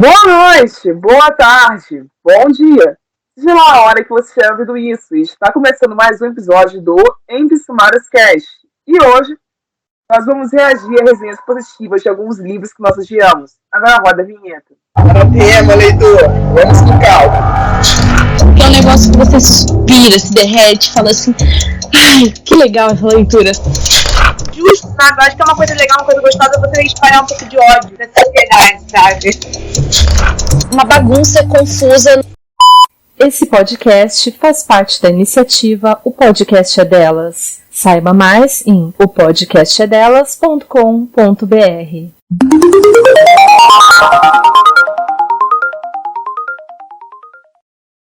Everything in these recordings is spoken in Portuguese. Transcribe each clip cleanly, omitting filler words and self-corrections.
Boa noite, boa tarde, bom dia. Seja lá a hora que você estiver ouvindo isso. Está começando mais um episódio do Entre Sumários Cast. E hoje nós vamos reagir a resenhas positivas de alguns livros que nós odiamos. Agora roda a vinheta. Tema, leitor. Vamos com calma. Que é um negócio que você suspira, se derrete, fala assim, ai, que legal essa leitura. Justo, sabe? Eu acho que é uma coisa legal, uma coisa gostosa você espalhar um pouco de ódio nessa sociedade, sabe? Uma bagunça confusa. Esse podcast faz parte da iniciativa O Podcast é Delas. Saiba mais em opodcastedelas.com.br.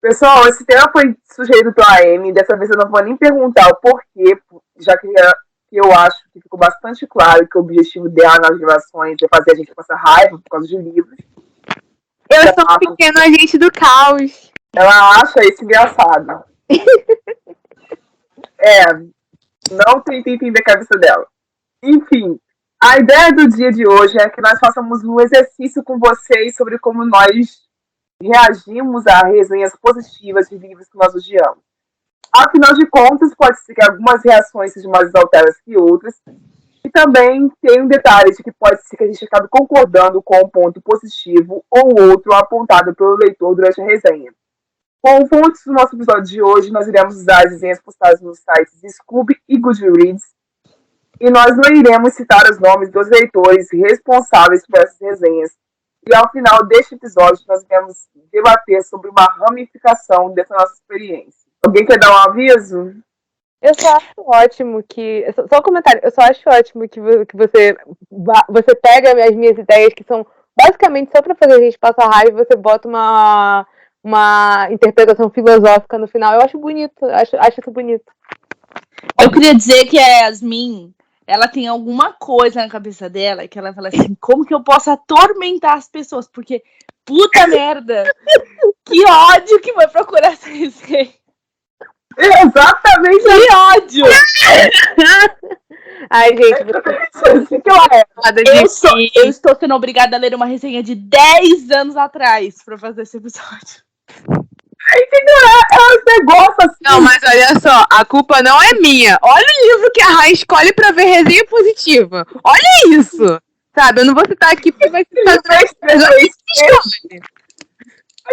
Pessoal, esse tema foi sugerido pela Amy. Dessa vez eu não vou nem perguntar o porquê, já que eu acho que ficou bastante claro que o objetivo dela nas gravações é fazer a gente passar raiva por causa de livros. Eu sou um pequeno agente do caos. Ela acha isso engraçado. Não tentei entender a cabeça dela. Enfim, a ideia do dia de hoje é que nós façamos um exercício com vocês sobre como nós reagimos a resenhas positivas de livros que nós odiamos. Afinal de contas, pode ser que algumas reações sejam mais exaltadas que outras. E também tem um detalhe de que pode ser que a gente acabe concordando com um ponto positivo ou outro apontado pelo leitor durante a resenha. Com fontes do nosso episódio de hoje, nós iremos usar as resenhas postadas nos sites Scoob e Goodreads. E nós não iremos citar os nomes dos leitores responsáveis por essas resenhas. E ao final deste episódio, nós iremos debater sobre uma ramificação dessa nossa experiência. Alguém quer dar um aviso? Eu só acho ótimo que... Só um comentário. Eu só acho ótimo que você pega as minhas ideias, que são basicamente só pra fazer a gente passar raiva, e você bota uma interpretação filosófica no final. Eu acho bonito. Acho isso bonito. Eu queria dizer que a Yasmin, ela tem alguma coisa na cabeça dela que ela fala assim, como que eu posso atormentar as pessoas? Porque, puta merda, que ódio que vai procurar essa resenha. Exatamente! Que ódio! Ai, gente, eu estou sendo obrigada a ler uma resenha de 10 anos atrás pra fazer esse episódio. É um negócio assim. Não, mas olha só, a culpa não é minha. Olha o livro que a Rai escolhe pra ver resenha positiva. Olha isso! Sabe, eu não vou citar aqui porque vai citar É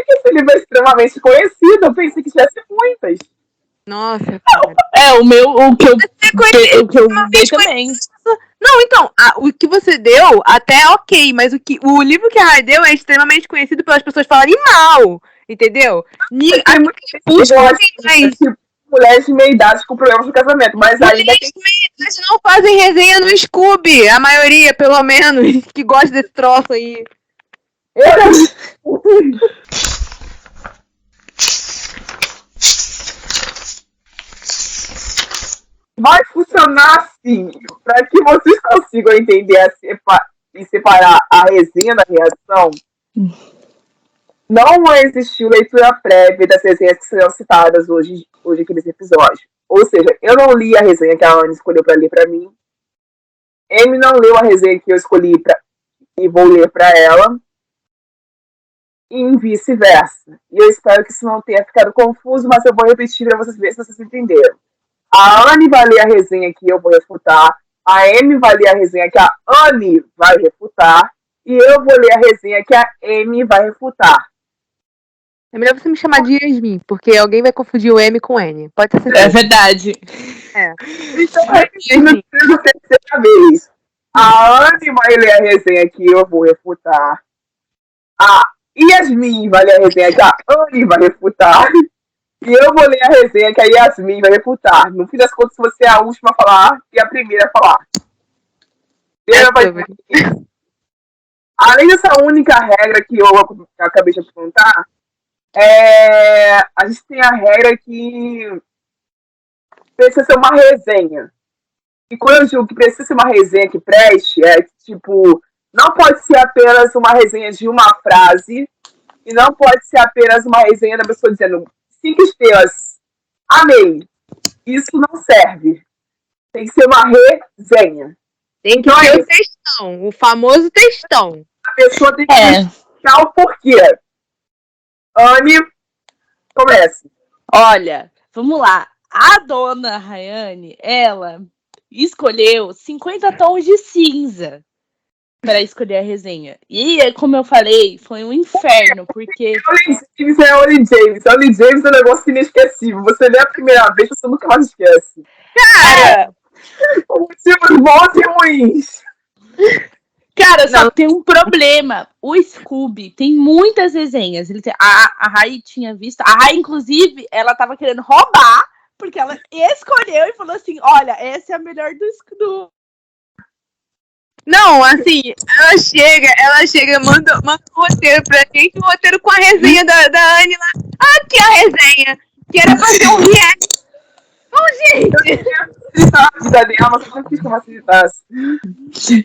que esse livro é extremamente conhecido. Eu pensei que tivesse muitas. Nossa, cara. O que eu dei também. Não, então, o que você deu até é ok, mas o livro que a Rai deu é extremamente conhecido pelas pessoas falarem mal, entendeu? Mulheres de meia idade com problemas no casamento, mas ainda mulheres de meia idade não fazem resenha no Scooby, a maioria, pelo menos, que gosta desse troço aí. Vai funcionar assim, para que vocês consigam entender e separar a resenha da reação. Não existiu leitura prévia das resenhas que serão citadas hoje aqui nesse episódio. Ou seja, eu não li a resenha que a Ana escolheu para ler para mim. Amy não leu a resenha que eu escolhi e vou ler para ela. E vice-versa. E eu espero que isso não tenha ficado confuso, mas eu vou repetir para vocês verem se vocês entenderam. A Anne vai ler a resenha que eu vou refutar. A Amy vai ler a resenha que a Anne vai refutar. E eu vou ler a resenha que a Amy vai refutar. É melhor você me chamar de Yasmin, porque alguém vai confundir o M com o N. Pode ter certeza. É verdade. Então, repetindo a terceira vez. A Anne vai ler a resenha que eu vou refutar. A Yasmin vai ler a resenha que a Anne vai refutar. E eu vou ler a resenha que a Yasmin vai refutar. No fim das contas, você é a última a falar e a primeira a falar. Além dessa única regra que eu acabei de apontar, a gente tem a regra que precisa ser uma resenha. E quando eu digo que precisa ser uma resenha que preste, não pode ser apenas uma resenha de uma frase e não pode ser apenas uma resenha da pessoa dizendo 5 estrelas, amei. Isso não serve. Tem que ser uma resenha. Tem que ter o textão, o famoso textão. A pessoa tem que especial por quê? Anne, comece. Olha, vamos lá. A dona Rayane, ela escolheu 50 tons de cinza para escolher a resenha. E, como eu falei, foi um inferno, porque... Ollie James é um negócio inesquecível. Você lê a primeira vez, você nunca mais esquece. Cara! Motivos bons e ruins. Cara, só tem um problema. O Scooby tem muitas resenhas. Ele tem... A Rai tinha visto. A Rai, inclusive, ela tava querendo roubar, porque ela escolheu e falou assim: olha, essa é a melhor do... Não, assim, ela chega, manda um roteiro pra gente, um roteiro com a resenha da Anne lá. Aqui a resenha, que era pra ser um react. Gente!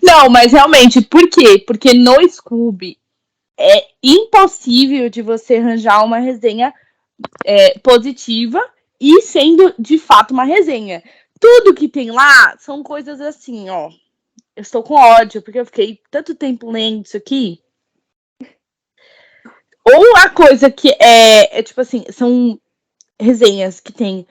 Não, mas realmente, por quê? Porque no Scooby é impossível de você arranjar uma resenha positiva e sendo de fato uma resenha. Tudo que tem lá são coisas assim, ó. Eu estou com ódio, porque eu fiquei tanto tempo lendo isso aqui. Ou a coisa que é tipo assim, são resenhas que tem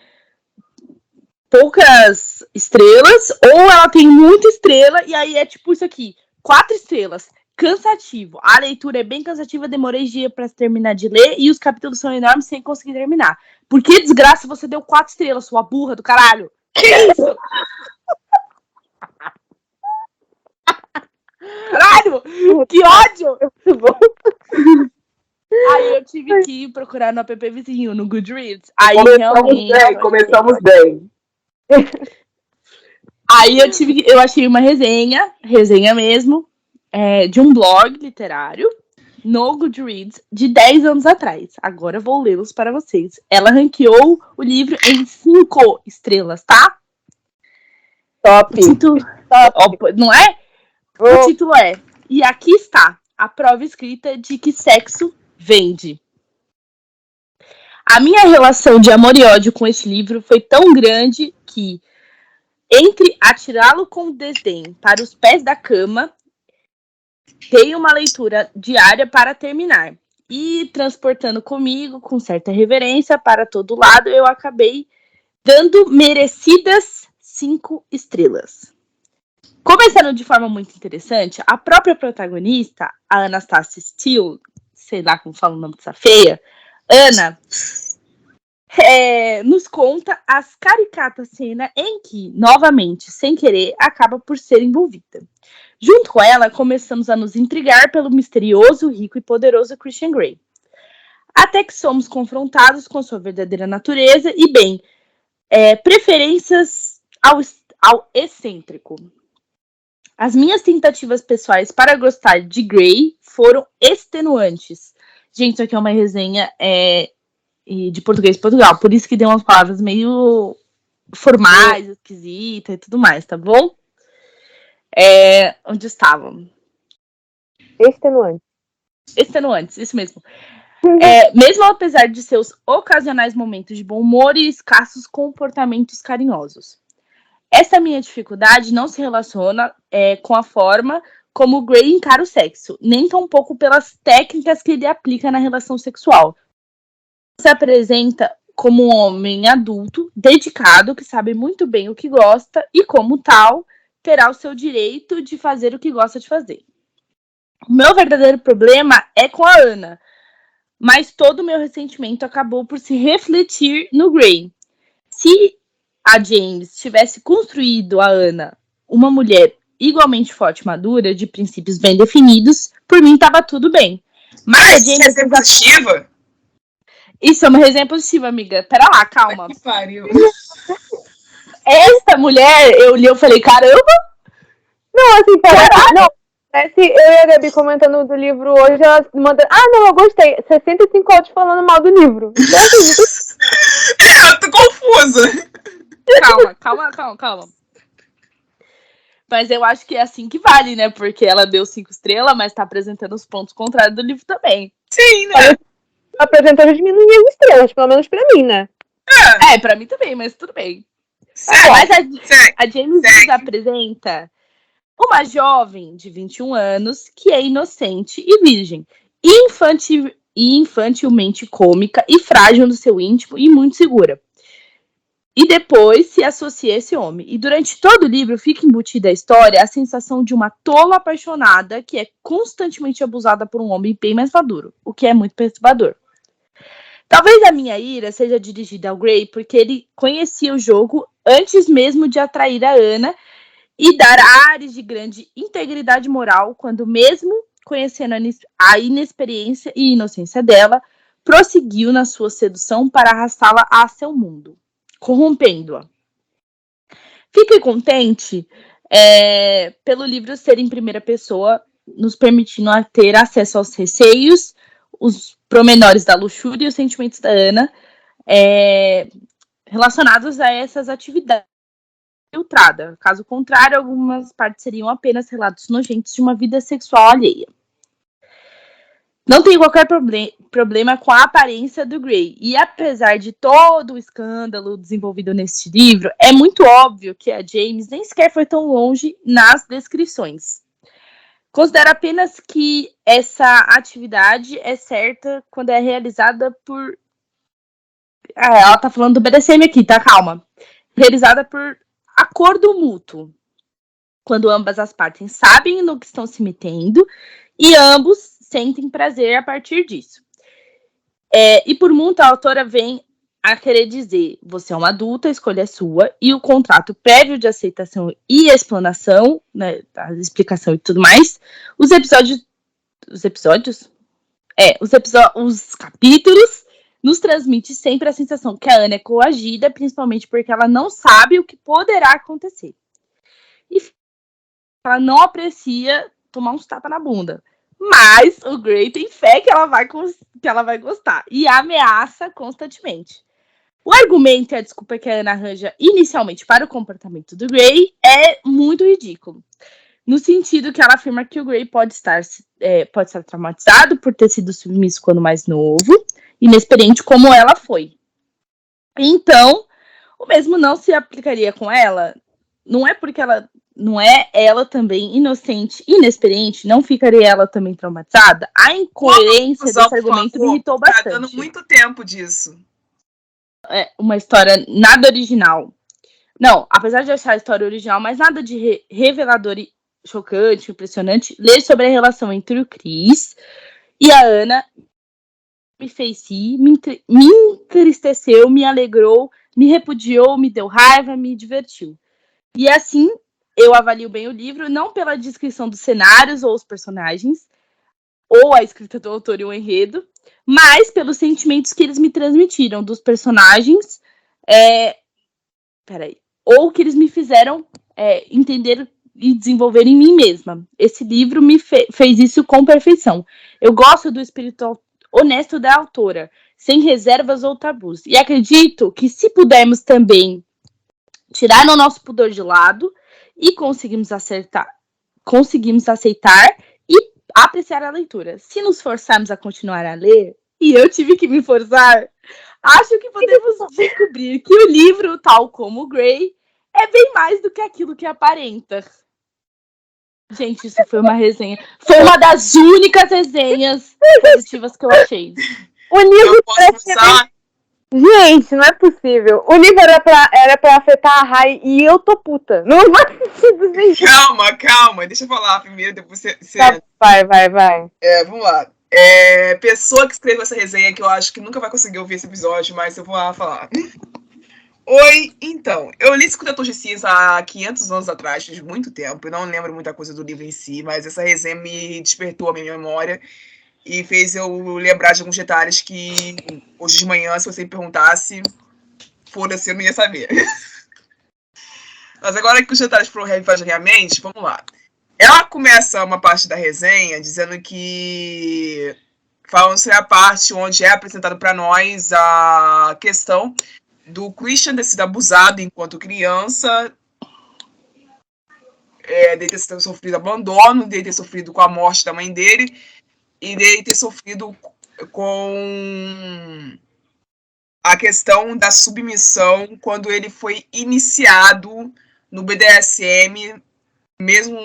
poucas estrelas, ou ela tem muita estrela, e aí é tipo isso aqui, 4 estrelas, cansativo. A leitura é bem cansativa, demorei dias para terminar de ler, e os capítulos são enormes sem conseguir terminar. Por que desgraça você deu 4 estrelas, sua burra do caralho? Que isso? Caralho! Que ódio! Aí eu tive que procurar no app vizinho, no Goodreads. Aí começamos bem. Aí eu achei uma resenha mesmo, de um blog literário no Goodreads de 10 anos atrás. Agora eu vou lê-los para vocês. Ela ranqueou o livro em 5 estrelas, tá? Top. O título, não é? O título é: E aqui está a prova escrita de que sexo vende. A minha relação de amor e ódio com esse livro foi tão grande que, entre atirá-lo com desdém para os pés da cama, dei uma leitura diária para terminar. E, transportando comigo com certa reverência para todo lado, eu acabei dando merecidas 5 estrelas. Começando de forma muito interessante, a própria protagonista, a Anastasia Steele, sei lá como fala o nome dessa feia, Ana, nos conta as caricatas cenas em que, novamente, sem querer, acaba por ser envolvida. Junto com ela, começamos a nos intrigar pelo misterioso, rico e poderoso Christian Grey. Até que somos confrontados com sua verdadeira natureza e, bem, preferências ao excêntrico. As minhas tentativas pessoais para gostar de Grey foram extenuantes. Gente, isso aqui é uma resenha de português de Portugal, por isso que deu umas palavras meio formais, esquisitas e tudo mais, tá bom? Onde estavam? Extenuantes, isso mesmo. Mesmo apesar de seus ocasionais momentos de bom humor e escassos comportamentos carinhosos. Essa minha dificuldade não se relaciona com a forma como Grey encara o sexo, nem tampouco pelas técnicas que ele aplica na relação sexual. Se apresenta como um homem adulto, dedicado, que sabe muito bem o que gosta e, como tal, terá o seu direito de fazer o que gosta de fazer. O meu verdadeiro problema é com a Ana, mas todo o meu ressentimento acabou por se refletir no Grey. Se a James tivesse construído a Ana uma mulher igualmente forte e madura, de princípios bem definidos, por mim estava tudo bem. Mas a James... Isso é positiva? Isso é uma resenha positiva, amiga. Pera lá, calma. Que pariu. Essa mulher, eu li, eu falei, caramba! Não, assim, parece eu e a Gabi comentando do livro hoje, ela manda, não, eu gostei. 65 áudios falando mal do livro. Então, assim, eu tô confusa. Calma. Mas eu acho que é assim que vale, né? Porque ela deu 5 estrelas, mas tá apresentando os pontos contrários do livro também. Sim, né? Apresentou as minhas estrelas, pelo menos pra mim, né? Pra mim também, mas tudo bem. Mas a James nos apresenta uma jovem de 21 anos que é inocente e virgem. infantilmente cômica e frágil no seu íntimo e muito segura. E depois se associa a esse homem. E durante todo o livro fica embutida a história a sensação de uma tola apaixonada que é constantemente abusada por um homem bem mais maduro, o que é muito perturbador. Talvez a minha ira seja dirigida ao Gray porque ele conhecia o jogo antes mesmo de atrair a Ana e dar ares de grande integridade moral quando, mesmo conhecendo a inexperiência e inocência dela, prosseguiu na sua sedução para arrastá-la a seu mundo, corrompendo-a. Fique contente pelo livro ser em primeira pessoa, nos permitindo ter acesso aos receios, os promenores da luxúria e os sentimentos da Ana relacionados a essas atividades filtrada. Caso contrário, algumas partes seriam apenas relatos nojentos de uma vida sexual alheia. Não tenho qualquer problema com a aparência do Gray. E apesar de todo o escândalo desenvolvido neste livro, é muito óbvio que a James nem sequer foi tão longe nas descrições. Considero apenas que essa atividade é certa quando é realizada por... ela tá falando do BDSM aqui, tá? Calma. Realizada por acordo mútuo. Quando ambas as partes sabem no que estão se metendo e ambos sentem prazer a partir disso. E por muito, a autora vem a querer dizer: você é uma adulta, a escolha é sua, e o contrato prévio de aceitação e explanação, né, a explicação e tudo mais, os capítulos nos transmite sempre a sensação que a Ana é coagida, principalmente porque ela não sabe o que poderá acontecer. E ela não aprecia tomar uns tapas na bunda. Mas o Gray tem fé que ela vai gostar e ameaça constantemente. O argumento e a desculpa que a Ana arranja inicialmente para o comportamento do Gray é muito ridículo. No sentido que ela afirma que o Gray pode estar traumatizado por ter sido submisso quando mais novo, inexperiente como ela foi. Então, o mesmo não se aplicaria com ela. Não é porque ela não é ela também inocente, inexperiente, não ficaria ela também traumatizada? A incoerência desse argumento me irritou bastante. Tá dando muito tempo disso. É uma história nada original. Não, apesar de achar a história original, mas nada de revelador e chocante, impressionante, ler sobre a relação entre o Chris e a Ana me fez rir, me entristeceu, me alegrou, me repudiou, me deu raiva, me divertiu. E assim, eu avalio bem o livro, não pela descrição dos cenários ou os personagens, ou a escrita do autor e o enredo, mas pelos sentimentos que eles me transmitiram dos personagens, ou que eles me fizeram entender e desenvolver em mim mesma. Esse livro me fez isso com perfeição. Eu gosto do espírito honesto da autora, sem reservas ou tabus. E acredito que se pudermos também tirar o nosso pudor de lado e conseguimos aceitar e apreciar a leitura. Se nos forçarmos a continuar a ler, e eu tive que me forçar, acho que podemos descobrir que o livro, tal como o Gray, é bem mais do que aquilo que aparenta. Gente, isso foi uma resenha. Foi uma das únicas resenhas positivas que eu achei. O livro Gente, não é possível. O livro era pra afetar a Rai e eu tô puta. Não faz sentido nenhum. Calma. Deixa eu falar primeiro, depois você... Tá, vai. Vamos lá. Pessoa que escreveu essa resenha, que eu acho que nunca vai conseguir ouvir esse episódio, mas eu vou lá falar. Oi, então, eu li Escuta Torcidas há 500 anos atrás, faz muito tempo, eu não lembro muita coisa do livro em si, mas essa resenha me despertou a minha memória e fez eu lembrar de alguns detalhes que hoje de manhã, se você me perguntasse, foda-se, eu não ia saber. Mas agora que os detalhes foram revivados na minha mente, vamos lá. Ela começa uma parte da resenha dizendo que... falando sobre a parte onde é apresentado para nós a questão do Christian ter sido abusado enquanto criança, de ter sofrido abandono, de ter sofrido com a morte da mãe dele e de ter sofrido com a questão da submissão quando ele foi iniciado no BDSM, mesmo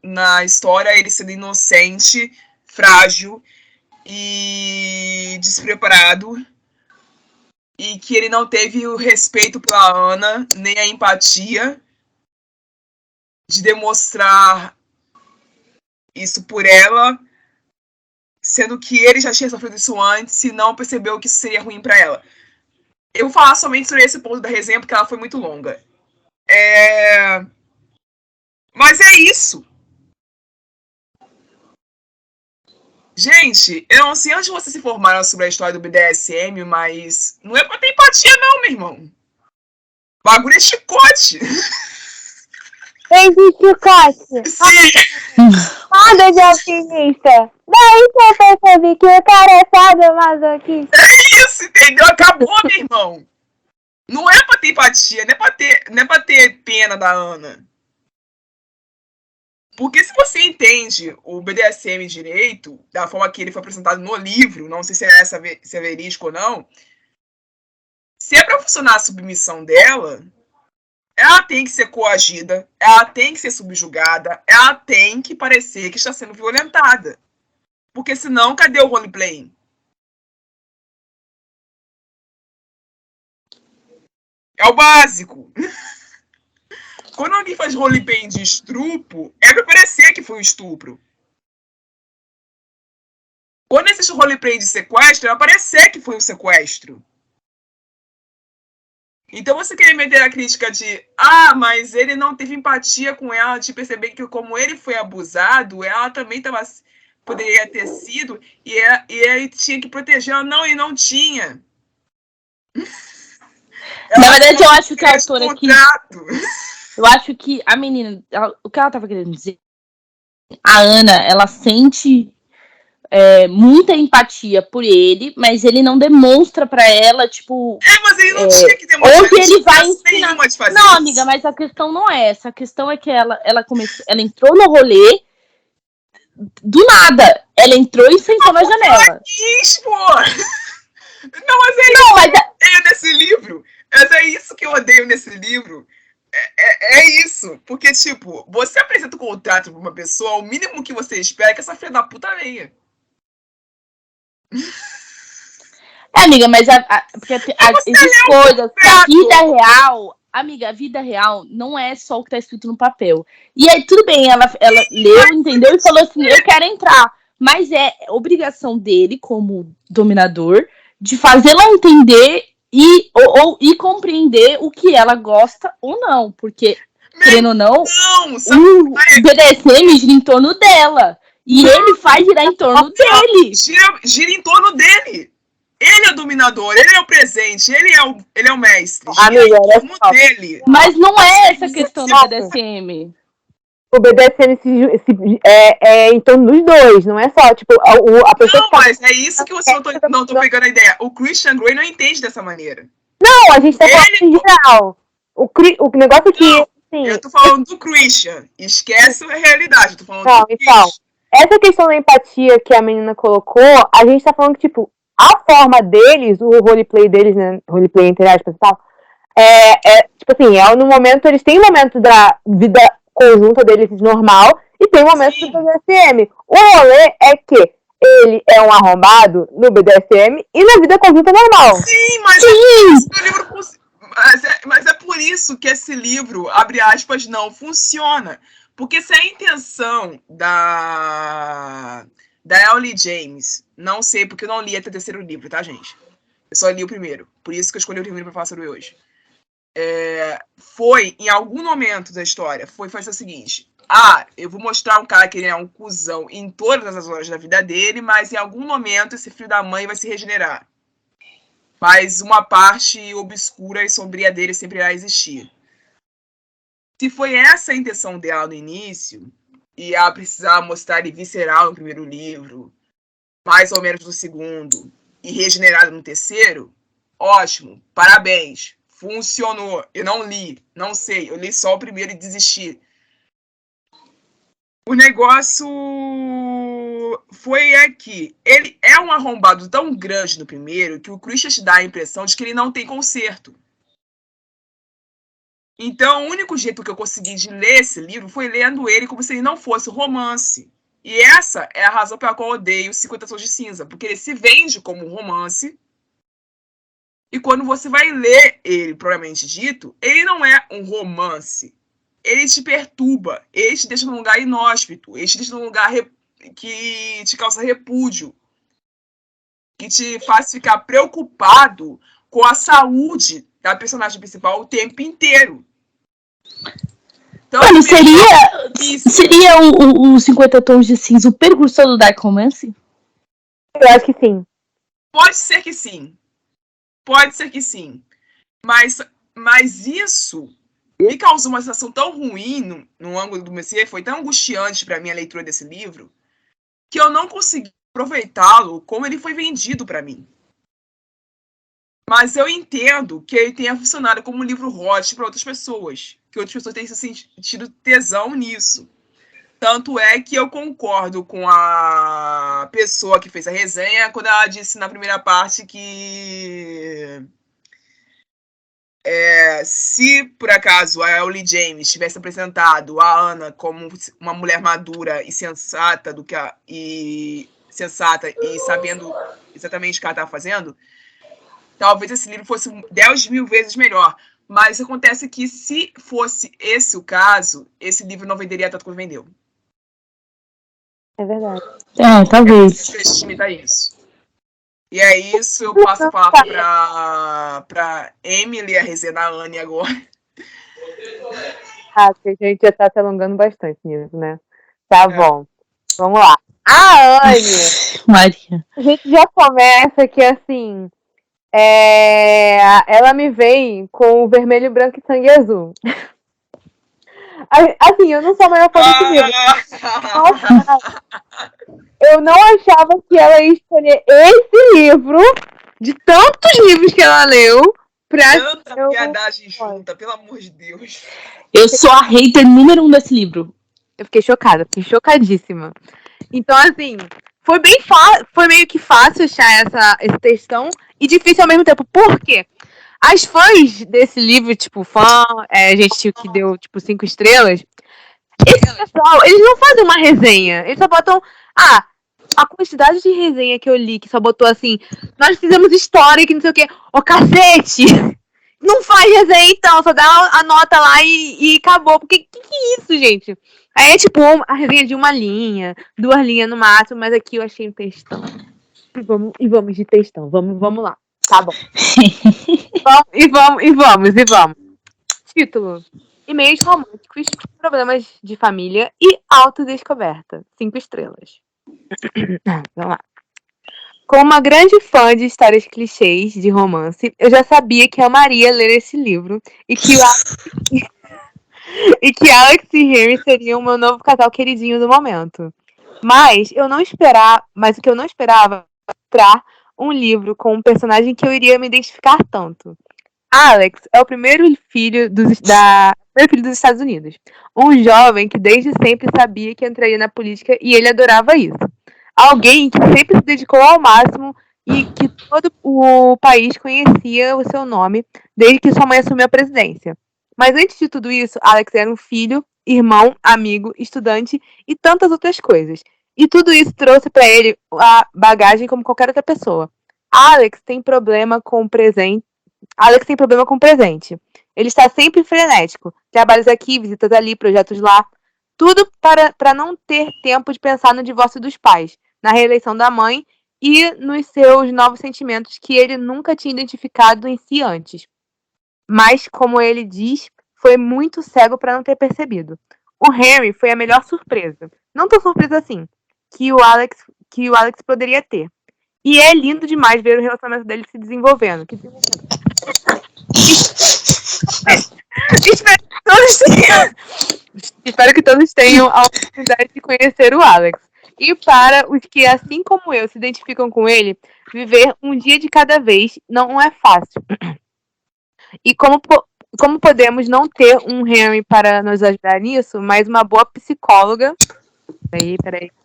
na história ele sendo inocente, frágil e despreparado, e que ele não teve o respeito pela Ana, nem a empatia de demonstrar isso por ela, sendo que ele já tinha sofrido isso antes e não percebeu que isso seria ruim para ela. Eu vou falar somente sobre esse ponto da resenha, porque ela foi muito longa. Mas é isso. Gente, eu não sei onde vocês se formaram sobre a história do BDSM, mas não é pra ter empatia não, meu irmão. O bagulho é chicote. Existe chicote. Sim. Nada de alpinista. Daí que eu percebi que o cara é sadomasoquista. É isso, entendeu? Acabou, meu irmão. Não é pra ter empatia, não é pra ter pena da Ana. Porque se você entende o BDSM direito, da forma que ele foi apresentado no livro, não sei se é verídico ou não, se é pra funcionar a submissão dela, ela tem que ser coagida, ela tem que ser subjugada, ela tem que parecer que está sendo violentada. Porque senão, cadê o roleplay? É o básico. Quando alguém faz roleplay de estupro, é pra parecer que foi um estupro. Quando existe roleplay de sequestro, é pra parecer que foi um sequestro. Então você querer meter a crítica de mas ele não teve empatia com ela, de perceber que como ele foi abusado, ela também poderia ter sido, e ele tinha que proteger ela. Não, ele não tinha. Na verdade, eu acho que a autora aqui... Eu acho que a menina... O que ela tava querendo dizer... A Ana, ela sente muita empatia por ele, mas ele não demonstra pra ela, tipo... mas ele não tinha que demonstrar. Onde ele vai ensinar. De não, isso. Amiga, mas a questão não é essa. A questão é que ela entrou no rolê do nada. Ela entrou e sentou na janela. Não, mas é isso que eu odeio nesse livro. Mas é isso que eu odeio nesse livro. É isso. Porque, tipo, você apresenta o contrato pra uma pessoa, o mínimo que você espera é que essa filha da puta leia. Amiga, mas porque existe coisas que a vida real... Amiga, a vida real não é só o que tá escrito no papel. E aí, tudo bem, ela leu, entendeu? E falou assim, eu quero entrar. Mas é obrigação dele, como dominador, de fazê-la entender e compreender o que ela gosta ou não. Porque, querendo ou não, o BDSM gira em torno dela. E ele faz girar em torno dele. Gira em torno dele. Ele é o dominador, ele é o presente, ele é o mestre. Amiga, dele. Mas não é essa questão do BDSM. O BDSM é em torno dos dois, não é só, tipo, a pessoa... Não, mas é isso que você não tô pegando a ideia. O Christian Grey não entende dessa maneira. Não, a gente tá falando em geral. O negócio que... Assim, eu tô falando do Christian. Esquece a realidade, eu tô falando do Christian. Então, essa questão da empatia que a menina colocou, a gente tá falando que, tipo, a forma deles, o roleplay deles, né? Roleplay entre aspas e tal, tipo assim, no momento, eles têm momento da vida conjunta deles normal e tem momento do BDSM. O rolê é que ele é um arrombado no BDSM e na vida conjunta normal. Sim, mas é por isso que esse livro, abre aspas, não funciona. Porque se a intenção da Ellie James, não sei, porque eu não li até o terceiro livro, tá, gente? Eu só li o primeiro. Por isso que eu escolhi o primeiro pra falar sobre hoje. Foi, em algum momento da história, foi fazer o seguinte. Eu vou mostrar um cara que ele é um cuzão em todas as horas da vida dele, mas em algum momento esse filho da mãe vai se regenerar. Mas uma parte obscura e sombria dele sempre irá existir. Se foi essa a intenção dela no início, e ela precisar mostrar ele visceral no primeiro livro, mais ou menos no segundo, e regenerado no terceiro, ótimo, parabéns, funcionou. Eu não li, não sei, eu li só o primeiro e desisti. O negócio foi que ele é um arrombado tão grande no primeiro que o Christian te dá a impressão de que ele não tem conserto. Então, o único jeito que eu consegui de ler esse livro foi lendo ele como se ele não fosse romance. E essa é a razão pela qual eu odeio 50 Tons de Cinza, porque ele se vende como um romance, e quando você vai ler ele, propriamente dito, ele não é um romance. Ele te perturba, ele te deixa num lugar inóspito, ele te deixa num lugar que te causa repúdio, que te faz ficar preocupado com a saúde da personagem principal o tempo inteiro. Então, Mano, seria o 50 Tons de Cinza o precursor do Dark Romance? Eu acho que sim. Pode ser que sim. Pode ser que sim. Mas isso me causou uma sensação tão ruim no ângulo do Messier, foi tão angustiante para mim a leitura desse livro, que eu não consegui aproveitá-lo como ele foi vendido para mim. Mas eu entendo que ele tenha funcionado como um livro hot para outras pessoas, que outras pessoas tenham sentido tesão nisso. Tanto é que eu concordo com a pessoa que fez a resenha quando ela disse na primeira parte que se por acaso a Ellie James tivesse apresentado a Ana como uma mulher madura e sensata e sabendo exatamente o que ela estava fazendo, talvez esse livro fosse 10 mil vezes melhor. Mas acontece que, se fosse esse o caso, esse livro não venderia tanto quanto vendeu. É verdade. Talvez. Estimita isso. E é isso, eu passo a palavra pra Emily, a resenha da Anne agora. Que a gente já tá se alongando bastante nisso, né? Tá bom. Vamos lá. A Anne, Maria. a gente já começa que assim. Ela me vem com o vermelho, branco e sangue azul. Assim, eu não sou a maior fã desse livro. Eu não achava que ela ia escolher esse livro, de tantos livros que ela leu, pra... Tanta piadagem junta, pelo amor de Deus. Eu sou a hater número 1 desse livro. Eu fiquei chocada, fiquei chocadíssima. Então, assim, foi meio que fácil achar esse textão e difícil ao mesmo tempo. Por quê? As fãs desse livro, tipo, gente que deu, tipo, 5 estrelas, esse pessoal, eles não fazem uma resenha. Eles só botam... a quantidade de resenha que eu li, que só botou assim, nós fizemos história, que não sei o quê. Ô, cacete! Não faz resenha, então. Só dá a nota lá e acabou. Porque que é isso, gente? Aí é tipo a resenha de 1 linha, 2 linhas no máximo, mas aqui eu achei um textão. E vamos de textão. Vamos lá. Tá bom. E vamos. Título: E-mails românticos, problemas de família e autodescoberta. 5 estrelas. Vamos lá. Como uma grande fã de histórias clichês de romance, eu já sabia que amaria ler esse livro e que Alex e Henry seriam o meu novo casal queridinho do momento. Mas o que eu não esperava era um livro com um personagem que eu iria me identificar tanto. Alex é o primeiro filho dos Estados Unidos. Um jovem que desde sempre sabia que entraria na política e ele adorava isso. Alguém que sempre se dedicou ao máximo e que todo o país conhecia o seu nome desde que sua mãe assumiu a presidência. Mas antes de tudo isso, Alex era um filho, irmão, amigo, estudante e tantas outras coisas. E tudo isso trouxe para ele a bagagem como qualquer outra pessoa. Alex tem problema com o presente. Ele está sempre frenético. Trabalhos aqui, visitas ali, projetos lá. Tudo para não ter tempo de pensar no divórcio dos pais, na reeleição da mãe e nos seus novos sentimentos que ele nunca tinha identificado em si antes. Mas, como ele diz, foi muito cego para não ter percebido. O Henry foi a melhor surpresa. Não tão surpresa assim, que o Alex poderia ter. E é lindo demais ver o relacionamento dele se desenvolvendo. Espero que todos tenham a oportunidade de conhecer o Alex. E para os que, assim como eu, se identificam com ele, viver um dia de cada vez não é fácil. E como podemos não ter um Henry para nos ajudar nisso, mas uma boa psicóloga. Peraí,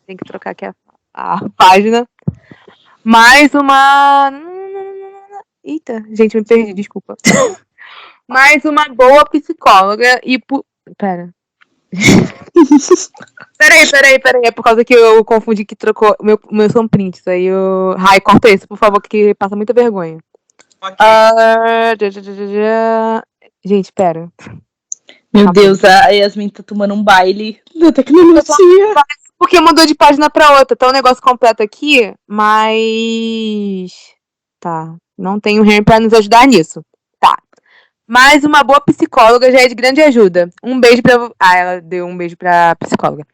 tem que trocar aqui a página. Mais uma... Eita, gente, me perdi, desculpa. Mais uma boa psicóloga e... Pera. Peraí. É por causa que eu confundi que trocou meu são prints. Aí eu. Rai, corta isso, por favor, que passa muita vergonha. Ok. Gente, pera. Meu Deus, a Yasmin tá tomando um baile da tecnologia. Porque mudou de página pra outra. Tá o negócio completo aqui, mas. Tá. Não tem o Henry pra nos ajudar nisso. Tá. Mas uma boa psicóloga já é de grande ajuda. Um beijo pra. Ah, ela deu um beijo pra psicóloga.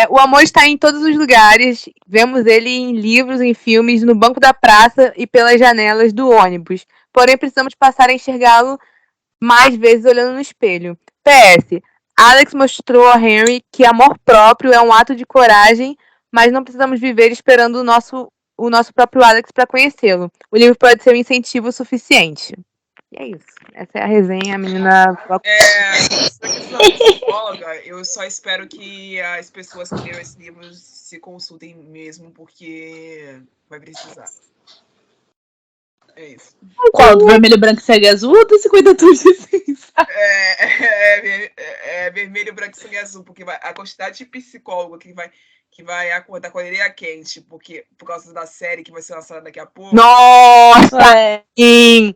O amor está em todos os lugares. Vemos ele em livros, em filmes, no banco da praça e pelas janelas do ônibus. Porém, precisamos passar a enxergá-lo mais vezes olhando no espelho. PS. Alex mostrou a Henry que amor próprio é um ato de coragem, mas não precisamos viver esperando o nosso próprio Alex para conhecê-lo. O livro pode ser um incentivo suficiente. E é isso. Essa é a resenha, a menina. Se eu psicóloga, eu só espero que as pessoas que leram esse livro se consultem mesmo, porque vai precisar. É isso. Qual? Do vermelho, branco, sangue azul ou do 50 tons de cinza? É vermelho, branco, sangue azul, porque a quantidade de psicólogo que vai acordar com a orelha quente, porque por causa da série que vai ser lançada daqui a pouco. Nossa! Sim!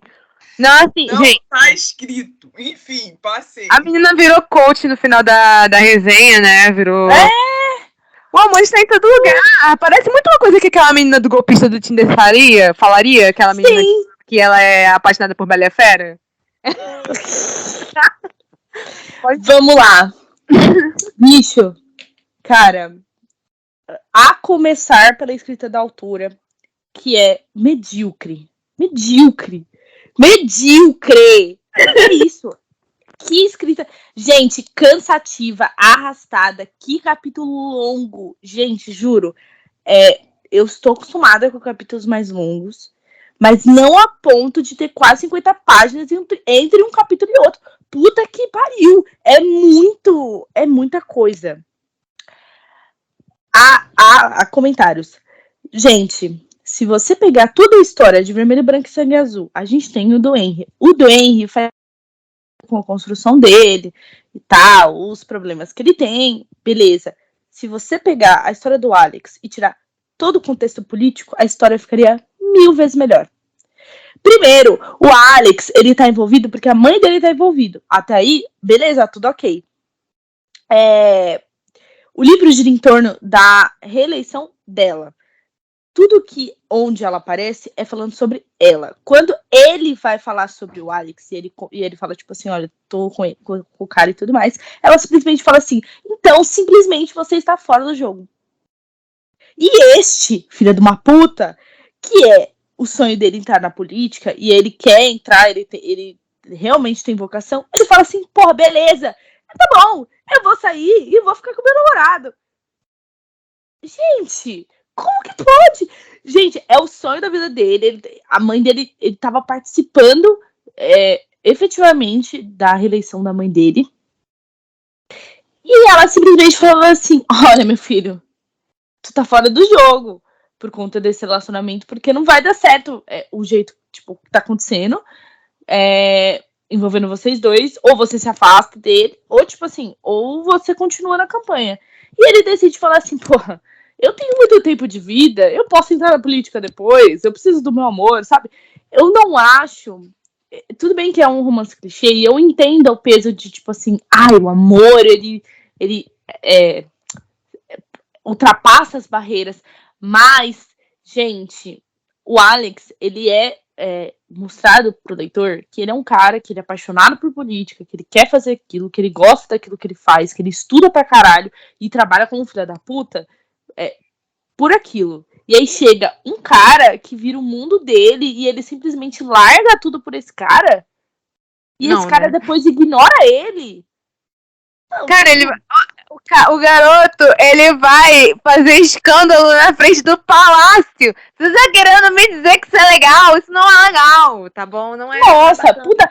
Não, assim, não gente, tá escrito. Enfim, passei. a menina virou coach no final da resenha, né? Virou. O amor está em todo lugar. Parece muito uma coisa que aquela menina do golpista do Tinder falaria, aquela menina que ela é apaixonada por Bela e a Fera. Vamos lá. Bicho, cara, a começar pela escrita da autora, que é medíocre. É isso. Que escrita. Gente, cansativa, arrastada. Que capítulo longo. Gente, juro. Eu estou acostumada com capítulos mais longos, mas não a ponto de ter quase 50 páginas entre um capítulo e outro. Puta que pariu. É muita coisa. Há comentários. Gente, se você pegar toda a história de Vermelho, Branco e Sangue Azul, a gente tem o do Henry. O do Henry faz com a construção dele e tal, os problemas que ele tem, beleza. Se você pegar a história do Alex e tirar todo o contexto político, a história ficaria 1000 vezes melhor. Primeiro, o Alex, ele tá envolvido porque a mãe dele tá envolvido. Até aí, beleza, tudo ok. O livro gira em torno da reeleição dela. Tudo que onde ela aparece é falando sobre ela. Quando ele vai falar sobre o Alex e ele fala, tipo assim, olha, tô com o cara e tudo mais, ela simplesmente fala assim, então simplesmente você está fora do jogo. E este, filho de uma puta, que é o sonho dele entrar na política, e ele quer entrar, ele realmente tem vocação, ele fala assim, porra, beleza, tá bom, eu vou sair e vou ficar com meu namorado. Gente, como que pode? Gente, é o sonho da vida dele. A mãe dele, ele tava participando efetivamente da reeleição da mãe dele. E ela simplesmente falou assim, olha, meu filho, tu tá fora do jogo por conta desse relacionamento, porque não vai dar certo o jeito tipo, que tá acontecendo, envolvendo vocês dois, ou você se afasta dele, ou tipo assim, ou você continua na campanha. E ele decide falar assim, porra, eu tenho muito tempo de vida, eu posso entrar na política depois, eu preciso do meu amor, sabe? Eu não acho... Tudo bem que é um romance clichê, e eu entendo o peso de, tipo assim, o amor, ele ultrapassa as barreiras, mas, gente, o Alex, ele mostrado pro leitor que ele é um cara que ele é apaixonado por política, que ele quer fazer aquilo, que ele gosta daquilo que ele faz, que ele estuda pra caralho e trabalha como filho da puta, por aquilo. E aí chega um cara que vira o mundo dele e ele simplesmente larga tudo por esse cara. E esse cara depois ignora ele. Não, cara, o garoto, ele vai fazer escândalo na frente do palácio. Você tá querendo me dizer que isso é legal? Isso não é legal, tá bom? Não é. Nossa, puta.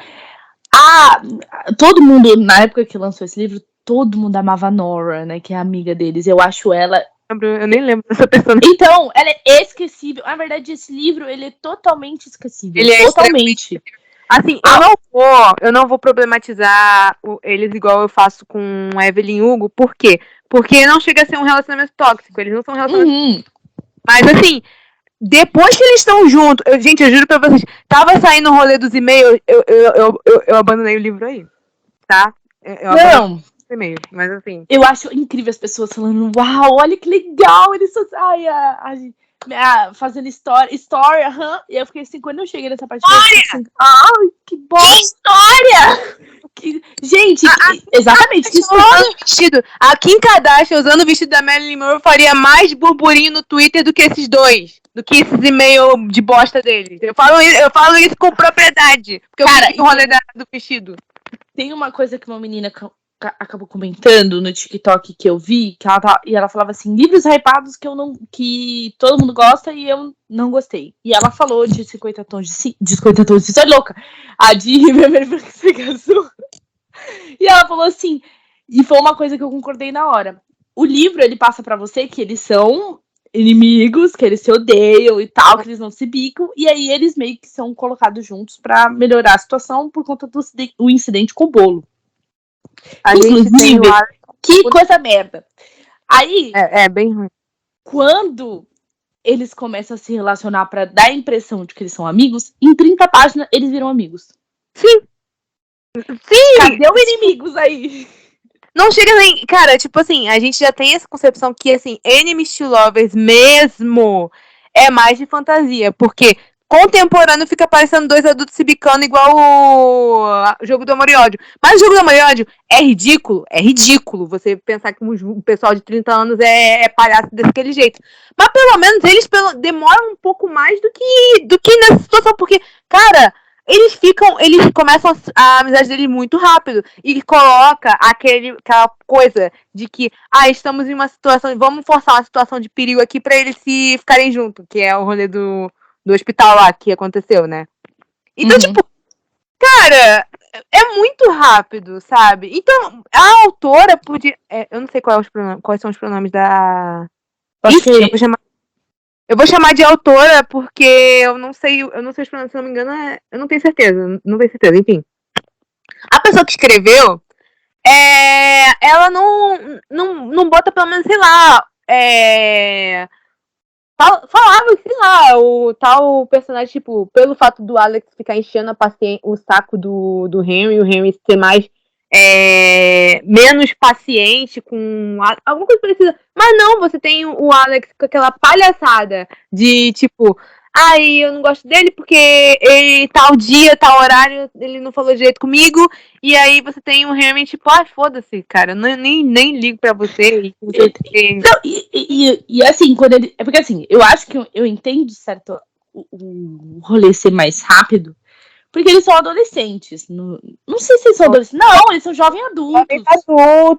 Todo mundo, na época que lançou esse livro, todo mundo amava a Nora, né? Que é a amiga deles. Eu acho ela... Eu nem lembro dessa pessoa. Então, ela é esquecível. Na verdade, esse livro, ele é totalmente esquecível. Ele é totalmente. Assim, eu não vou problematizar eles igual eu faço com a Evelyn e Hugo. Por quê? Porque não chega a ser um relacionamento tóxico. Eles não são um relacionamento Mas assim, depois que eles estão juntos, gente, eu juro pra vocês, tava saindo o rolê dos e-mails, eu abandonei o livro aí, tá? Eu abandonei os e-mails, mas assim. Eu acho incrível as pessoas falando, uau, olha que legal, eles são. Fazendo story, e eu fiquei assim, quando eu cheguei nessa parte, eu fiquei assim, ai, que bom! Que história! Gente, exatamente, que história! A Kim Kardashian usando o vestido da Marilyn Monroe faria mais burburinho no Twitter do que esses dois. Do que esses e-mails de bosta deles. Eu falo isso com propriedade. Porque eu vi o rolê do vestido. Tem uma coisa que uma menina acabou comentando no TikTok que eu vi, e ela falava assim, livros hypados que todo mundo gosta e eu não gostei. E ela falou de 50 tons de 50 tons de... Você é louca! A de Vermelho, Branco e Azul. E ela falou assim, e foi uma coisa que eu concordei na hora. O livro, ele passa pra você que eles são inimigos, que eles se odeiam e tal, que eles não se bicam, e aí eles meio que são colocados juntos pra melhorar a situação por conta do incidente com o bolo. Inclusive, que coisa merda. Aí, é bem ruim. Quando eles começam a se relacionar pra dar a impressão de que eles são amigos, em 30 páginas eles viram amigos. Sim! Cadê os inimigos aí? Não chega nem... Cara, tipo assim, a gente já tem essa concepção que, assim, Enemies to Lovers mesmo é mais de fantasia, porque contemporâneo fica parecendo dois adultos se bicando igual o Jogo do Amor e Ódio. Mas o Jogo do Amor e Ódio é ridículo você pensar que um pessoal de 30 anos é palhaço daquele jeito. Mas pelo menos eles demoram um pouco mais do que nessa situação, porque, cara... Eles começam a amizade dele muito rápido. E coloca aquela coisa de que, estamos em uma situação, vamos forçar uma situação de perigo aqui pra eles se ficarem juntos, que é o rolê do hospital lá que aconteceu, né? Então, tipo, cara, é muito rápido, sabe? Então, a autora podia... eu não sei quais são os pronomes da... Enfim, eu vou chamar de autora porque eu não sei os pronomes, se não me engano, eu não tenho certeza, enfim. A pessoa que escreveu, ela não bota pelo menos, sei lá, falava, sei lá, o tal personagem, tipo, pelo fato do Alex ficar enchendo o saco do Henry, e o Henry ser mais menos paciente com alguma coisa parecida. Mas não, você tem o Alex com aquela palhaçada de tipo, eu não gosto dele porque ele tal dia, tal horário, ele não falou direito comigo. E aí você tem o Henry tipo, foda-se, cara, nem ligo pra você. Não, e assim, quando ele... É porque assim, eu acho que eu entendo certo o rolê ser mais rápido, porque eles são adolescentes. Não sei se eles são adolescentes. Não, eles são jovens adultos.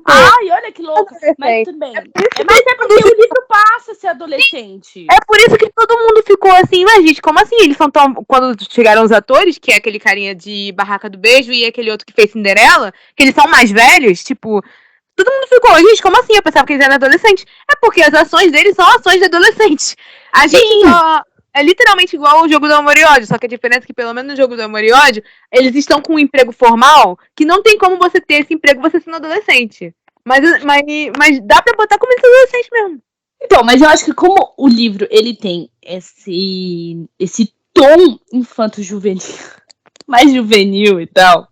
Ai, olha que louco. Mas tudo bem. Mas é porque o livro passa a ser adolescente. É por isso que todo mundo ficou assim, mas gente, como assim? Eles são tão... Quando chegaram os atores, que é aquele carinha de Barraca do Beijo e aquele outro que fez Cinderela, que eles são mais velhos, tipo... Todo mundo ficou, gente, como assim? Eu pensava que eles eram adolescentes. É porque as ações deles são ações de adolescentes. A gente só... É literalmente igual o Jogo do Amor e Ódio, só que a diferença é que, pelo menos no Jogo do Amor e Ódio, eles estão com um emprego formal que não tem como você ter esse emprego você sendo adolescente. Mas dá pra botar como adolescente mesmo. Então, mas eu acho que como o livro, ele tem esse tom infanto-juvenil, mais juvenil e tal,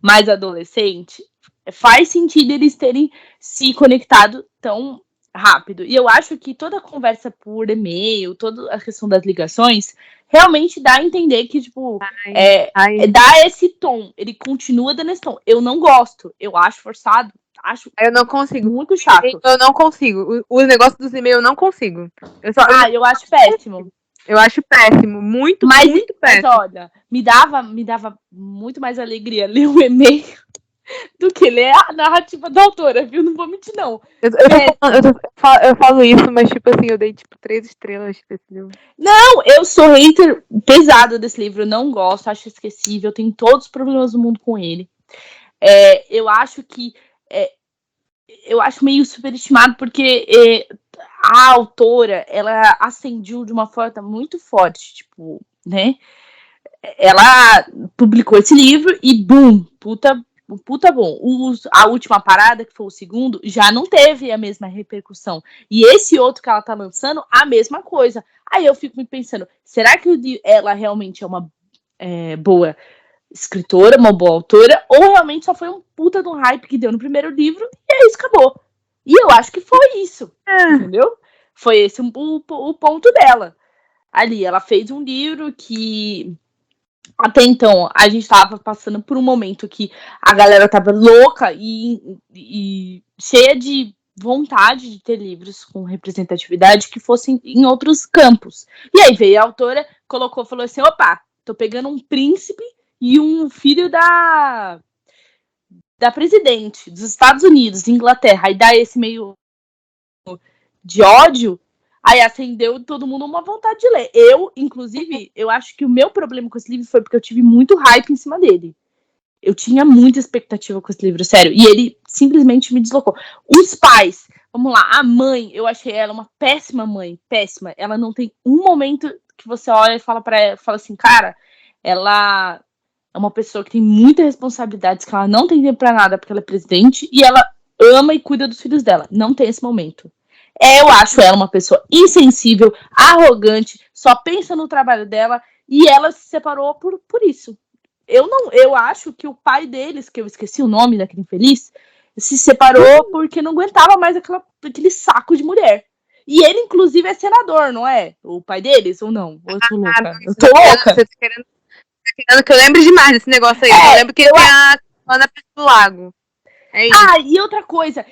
mais adolescente, faz sentido eles terem se conectado tão rápido. E eu acho que toda a conversa por e-mail, toda a questão das ligações, realmente dá a entender que, tipo, dá esse tom. Ele continua dando esse tom. Eu não gosto. Eu acho forçado. Eu não consigo. Muito chato. Eu não consigo. Os negócios dos e-mails eu não consigo. Eu acho péssimo. Eu acho péssimo. Muito péssimo. Mas olha, me dava muito mais alegria ler um e-mail do que ler a narrativa da autora, viu? Não vou mentir, não. Eu falo isso, mas, tipo assim, eu dei, 3 estrelas pra esse livro. Não, eu sou hater pesado desse livro. Eu não gosto, acho esquecível. Tenho todos os problemas do mundo com ele. Eu acho que... eu acho meio superestimado, porque a autora, ela ascendiu de uma forma muito forte, tipo, né? ela publicou esse livro e, boom, puta bom. A última parada, que foi o segundo, já não teve a mesma repercussão. E esse outro que ela tá lançando, a mesma coisa. Aí eu fico me pensando, será que ela realmente é uma boa escritora, uma boa autora, ou realmente só foi um puta de um hype que deu no primeiro livro e é isso, acabou. E eu acho que foi isso, entendeu? Foi esse o ponto dela. Ali, ela fez um livro que até então a gente tava passando por um momento que a galera tava louca e cheia de vontade de ter livros com representatividade que fossem em outros campos. E aí veio a autora, falou assim, opa, tô pegando um príncipe e um filho da presidente dos Estados Unidos, Inglaterra, aí dá esse meio de ódio, aí acendeu todo mundo uma vontade de ler. Eu, inclusive, eu acho que o meu problema com esse livro foi porque eu tive muito hype em cima dele. Eu tinha muita expectativa com esse livro, sério. E ele simplesmente me deslocou. Os pais, vamos lá, a mãe, eu achei ela uma péssima mãe, péssima. Ela não tem um momento que você olha e fala pra ela, fala assim, cara, ela é uma pessoa que tem muitas responsabilidades, que ela não tem tempo pra nada, porque ela é presidente, e ela ama e cuida dos filhos dela. Não tem esse momento. Eu acho ela uma pessoa insensível, arrogante, só pensa no trabalho dela, e ela se separou por isso. Eu acho que o pai deles, que eu esqueci o nome daquele infeliz, se separou porque não aguentava mais aquele saco de mulher. E ele, inclusive, é senador, não é? O pai deles, ou não? Ou eu tô louca? Eu tô louca. Você tá querendo que eu lembre demais desse negócio aí. Eu lembro que ele tem a Ana do Lago. É isso. E outra coisa,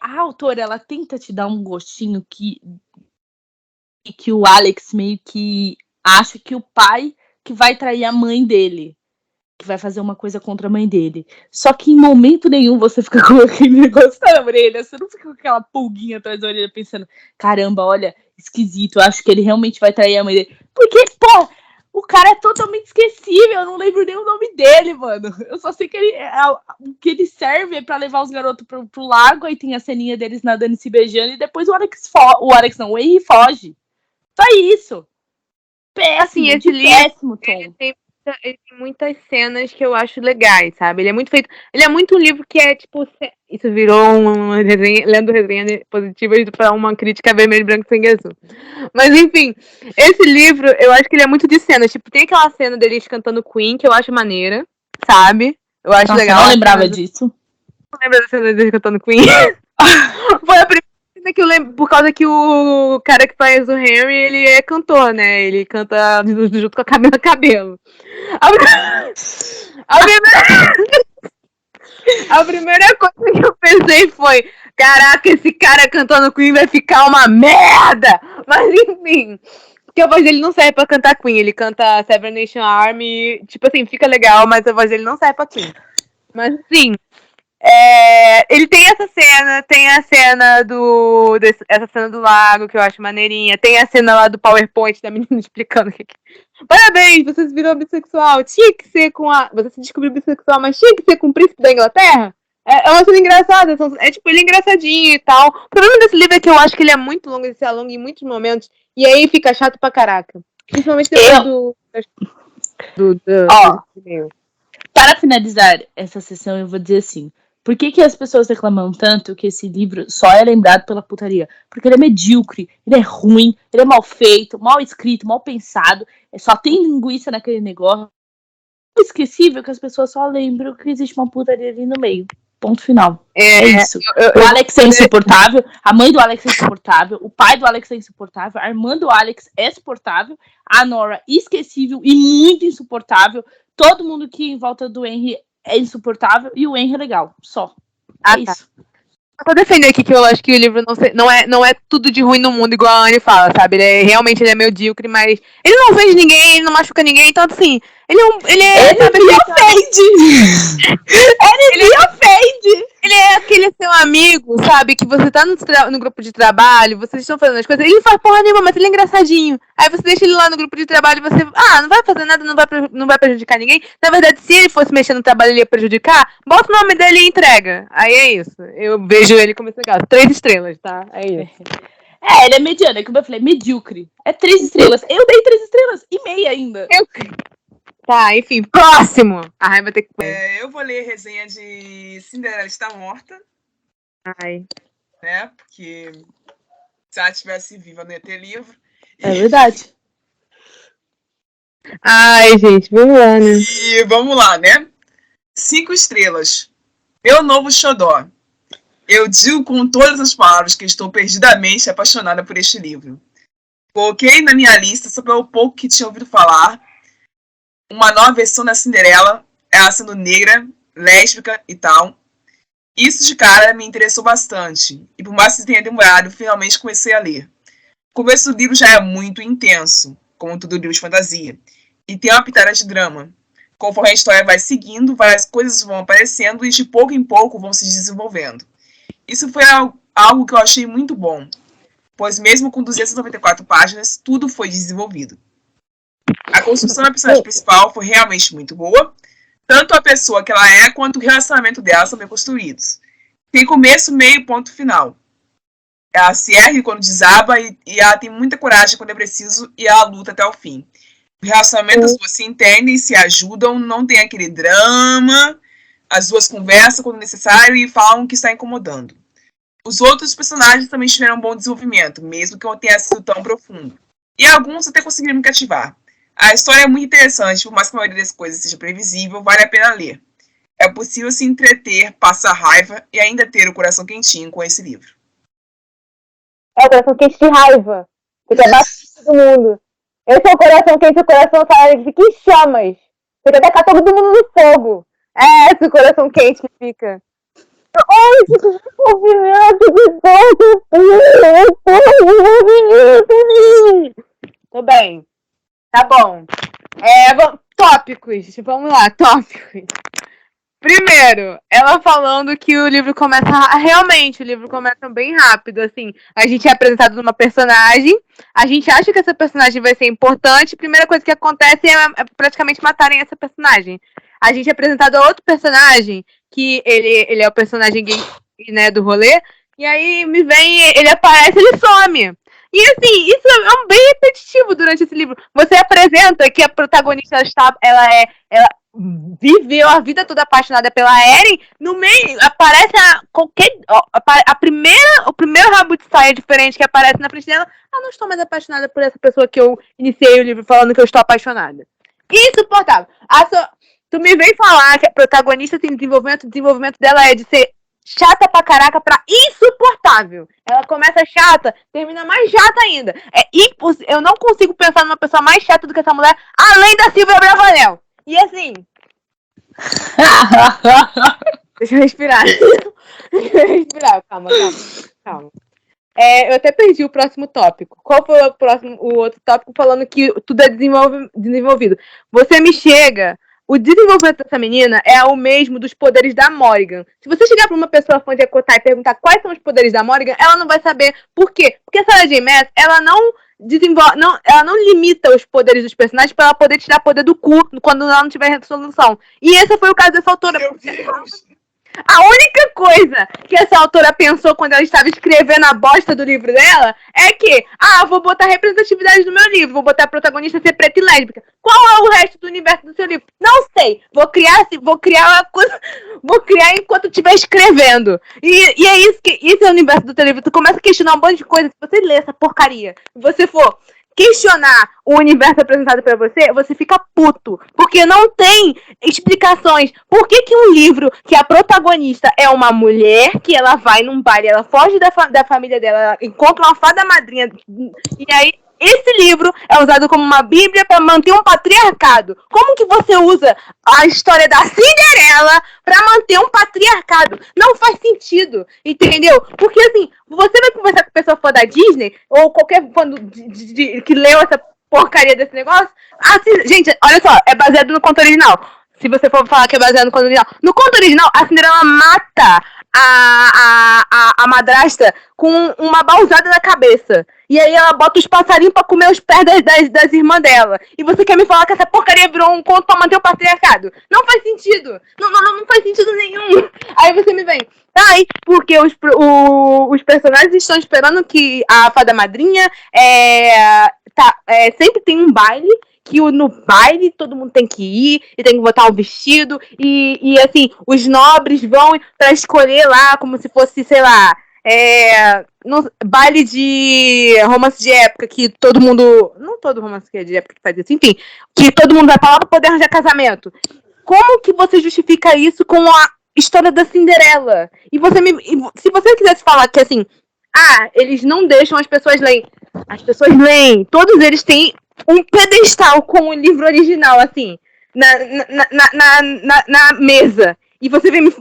a autora, ela tenta te dar um gostinho que o Alex meio que acha que o pai que vai trair a mãe dele, que vai fazer uma coisa contra a mãe dele. Só que em momento nenhum você fica com aquele negócio na orelha, você não fica com aquela pulguinha atrás da orelha pensando, caramba, olha, esquisito, eu acho que ele realmente vai trair a mãe dele. Porque, pô, o cara é totalmente esquecível, eu não lembro nem o nome dele, mano. Eu só sei que ele serve pra levar os garotos pro lago, aí tem a ceninha deles nadando e se beijando, e depois o Henry foge. Só isso. Péssimo, assim, esse péssimo, Tom. Ele tem muitas cenas que eu acho legais, sabe? Ele é muito feito. Ele é muito um livro que é tipo. Isso virou uma resenha, lendo resenhas positivas para uma crítica vermelho, branco, sangue azul. Mas enfim, esse livro eu acho que ele é muito de cenas. Tipo, tem aquela cena deles cantando Queen que eu acho maneira, sabe? Eu acho legal. Eu não lembrava disso. Não lembra da cena deles cantando Queen? Foi a primeira cena que eu lembro, por causa que o cara que faz o Henry, ele é cantor, né? Ele canta junto com a Camila Cabello. A primeira coisa que eu pensei foi, caraca, esse cara cantando Queen vai ficar uma merda! Mas enfim, porque a voz dele não serve pra cantar Queen, ele canta Seven Nation Army, tipo assim, fica legal, mas a voz dele não serve pra Queen. Mas assim, ele tem essa cena, tem a cena essa cena do lago, que eu acho maneirinha, tem a cena lá do PowerPoint da menina explicando que parabéns, você se virou bissexual, tinha que ser você se descobriu bissexual, mas tinha que ser com o príncipe da Inglaterra? É uma cena engraçada, tipo, ele é engraçadinho e tal. O problema desse livro é que eu acho que ele é muito longo, ele se alonga em muitos momentos, e aí fica chato pra caraca. Principalmente depois para finalizar essa sessão, eu vou dizer assim, por que as pessoas reclamam tanto que esse livro só é lembrado pela putaria? Porque ele é medíocre, ele é ruim, ele é mal feito, mal escrito, mal pensado, só tem linguiça naquele negócio. É esquecível que as pessoas só lembram que existe uma putaria ali no meio. Ponto final. É isso. O Alex é insuportável, a mãe do Alex é insuportável, o pai do Alex é insuportável, a irmã do Alex é suportável, a Nora esquecível e muito insuportável, todo mundo que em volta do Henry é insuportável e o Henry é legal. Só. Isso. Pra defender aqui que eu acho que o livro não é tudo de ruim no mundo, igual a Anne fala, sabe? Realmente ele é medíocre, mas ele não ofende ninguém, ele não machuca ninguém, então assim, ele me ofende! Ele me ofende! Ele é aquele seu amigo, sabe? Que você tá no grupo de trabalho, vocês estão fazendo as coisas, ele não faz porra nenhuma, mas ele é engraçadinho. Aí você deixa ele lá no grupo de trabalho e você, não vai fazer nada, não vai prejudicar ninguém. Na verdade, se ele fosse mexer no trabalho, ele ia prejudicar, bota o nome dele e entrega. Aí é isso. Eu vejo ele como esse legal. 3 estrelas, tá? É isso. Ele é mediano, como eu falei, medíocre. É 3 estrelas. Eu dei 3 estrelas e meia ainda. Tá, enfim, próximo! A Rai vai ter que... Eu vou ler a resenha de Cinderela Está Morta, Ai, né? Porque se ela estivesse viva, não ia ter livro. É verdade. ai, gente, vamos lá, né? E vamos lá, né? 5 estrelas. Meu novo xodó. Eu digo com todas as palavras que estou perdidamente apaixonada por este livro. Coloquei na minha lista só pelo pouco que tinha ouvido falar uma nova versão da Cinderela, ela sendo negra, lésbica e tal. Isso de cara me interessou bastante. E por mais que tenha demorado, finalmente comecei a ler. O começo do livro já é muito intenso, como todo livro de fantasia. E tem uma pitada de drama. Conforme a história vai seguindo, várias coisas vão aparecendo e de pouco em pouco vão se desenvolvendo. Isso foi algo que eu achei muito bom, pois mesmo com 294 páginas, tudo foi desenvolvido. A construção da personagem principal foi realmente muito boa, tanto a pessoa que ela é, quanto o relacionamento dela são bem construídos. Tem começo, meio e ponto final. Ela se ergue quando desaba e ela tem muita coragem quando é preciso e ela luta até o fim. O relacionamento, as duas se entendem, se ajudam, não tem aquele drama, as duas conversam quando necessário e falam que está incomodando. Os outros personagens também tiveram um bom desenvolvimento, mesmo que não tenha sido tão profundo. E alguns até conseguiram me cativar. A história é muito interessante, por mais que a maioria das coisas seja previsível, vale a pena ler. É possível se entreter, passar raiva e ainda ter o coração quentinho com esse livro. É o coração quente de raiva. Você quer bater todo mundo. Esse é o coração quente, o coração sai fica em chamas. Você quer tacar todo mundo no fogo. É esse o coração quente que fica. Ai, que sofrimento de tô bem. Tá bom. Tópicos. Vamos lá, tópicos. Primeiro, ela falando que o livro começa... Realmente, o livro começa bem rápido, assim. A gente é apresentado numa personagem, a gente acha que essa personagem vai ser importante, a primeira coisa que acontece é praticamente matarem essa personagem. A gente é apresentado a outro personagem, que ele é o personagem gay, né, do rolê, e aí ele aparece, ele some. E assim, isso é bem repetitivo durante esse livro. Você apresenta que a protagonista ela viveu a vida toda apaixonada pela Eren, no meio aparece o primeiro rabo de saia diferente que aparece na frente dela. Não estou mais apaixonada por essa pessoa que eu iniciei o livro falando que eu estou apaixonada. Insuportável. Tu me vem falar que a protagonista tem desenvolvimento, o desenvolvimento dela é de ser chata pra caraca pra insuportável. Ela começa chata, termina mais chata ainda. É impossível. Eu não consigo pensar numa pessoa mais chata do que essa mulher, além da Silvia Bravanel. E assim... Deixa eu respirar. Calma. Eu até perdi o próximo tópico. Qual foi o outro tópico falando que tudo é desenvolvido? Você me chega... O desenvolvimento dessa menina é o mesmo dos poderes da Morrigan. Se você chegar pra uma pessoa fã de Ekotai e perguntar quais são os poderes da Morrigan, ela não vai saber. Por quê? Porque a Sarah J. Maas, ela não limita os poderes dos personagens para ela poder tirar poder do cu quando ela não tiver resolução. E esse foi o caso dessa autora. Meu Deus! A única coisa que essa autora pensou quando ela estava escrevendo a bosta do livro dela é que, vou botar representatividade no meu livro, vou botar a protagonista ser preta e lésbica. Qual é o resto do universo do seu livro? Não sei. Vou criar enquanto estiver escrevendo. E é isso é o universo do teu livro. Tu começa a questionar um monte de coisa. Se você ler essa porcaria, se você for questionar o universo apresentado pra você, você fica puto. Porque não tem explicações. Por que um livro que a protagonista é uma mulher, que ela vai num baile, ela foge da família dela, ela encontra uma fada madrinha, e aí esse livro é usado como uma bíblia para manter um patriarcado. Como que você usa a história da Cinderela para manter um patriarcado? Não faz sentido, entendeu? Porque assim, você vai conversar com pessoa fã da Disney, ou qualquer fã que leu essa porcaria desse negócio. Gente, olha só, é baseado no conto original. Se você for falar que é baseado no conto original. No conto original, a Cinderela mata a madrasta com uma bausada na cabeça. E aí ela bota os passarinhos pra comer os pés das irmãs dela. E você quer me falar que essa porcaria virou um conto pra manter o patriarcado? Não faz sentido. Não faz sentido nenhum. Aí você me vem. Porque os personagens estão esperando que a fada madrinha sempre tem um baile que no baile todo mundo tem que ir e tem que botar um vestido e assim, os nobres vão pra escolher lá como se fosse, sei lá, no baile de romance de época que todo mundo, não todo romance de época que faz isso, enfim, que todo mundo vai pra lá pra poder arranjar casamento. Como que você justifica isso com a história da Cinderela? E se você quisesse falar que assim, eles não deixam as pessoas lerem. As pessoas leem. Todos eles têm um pedestal com o livro original, assim, na mesa. E você vem me...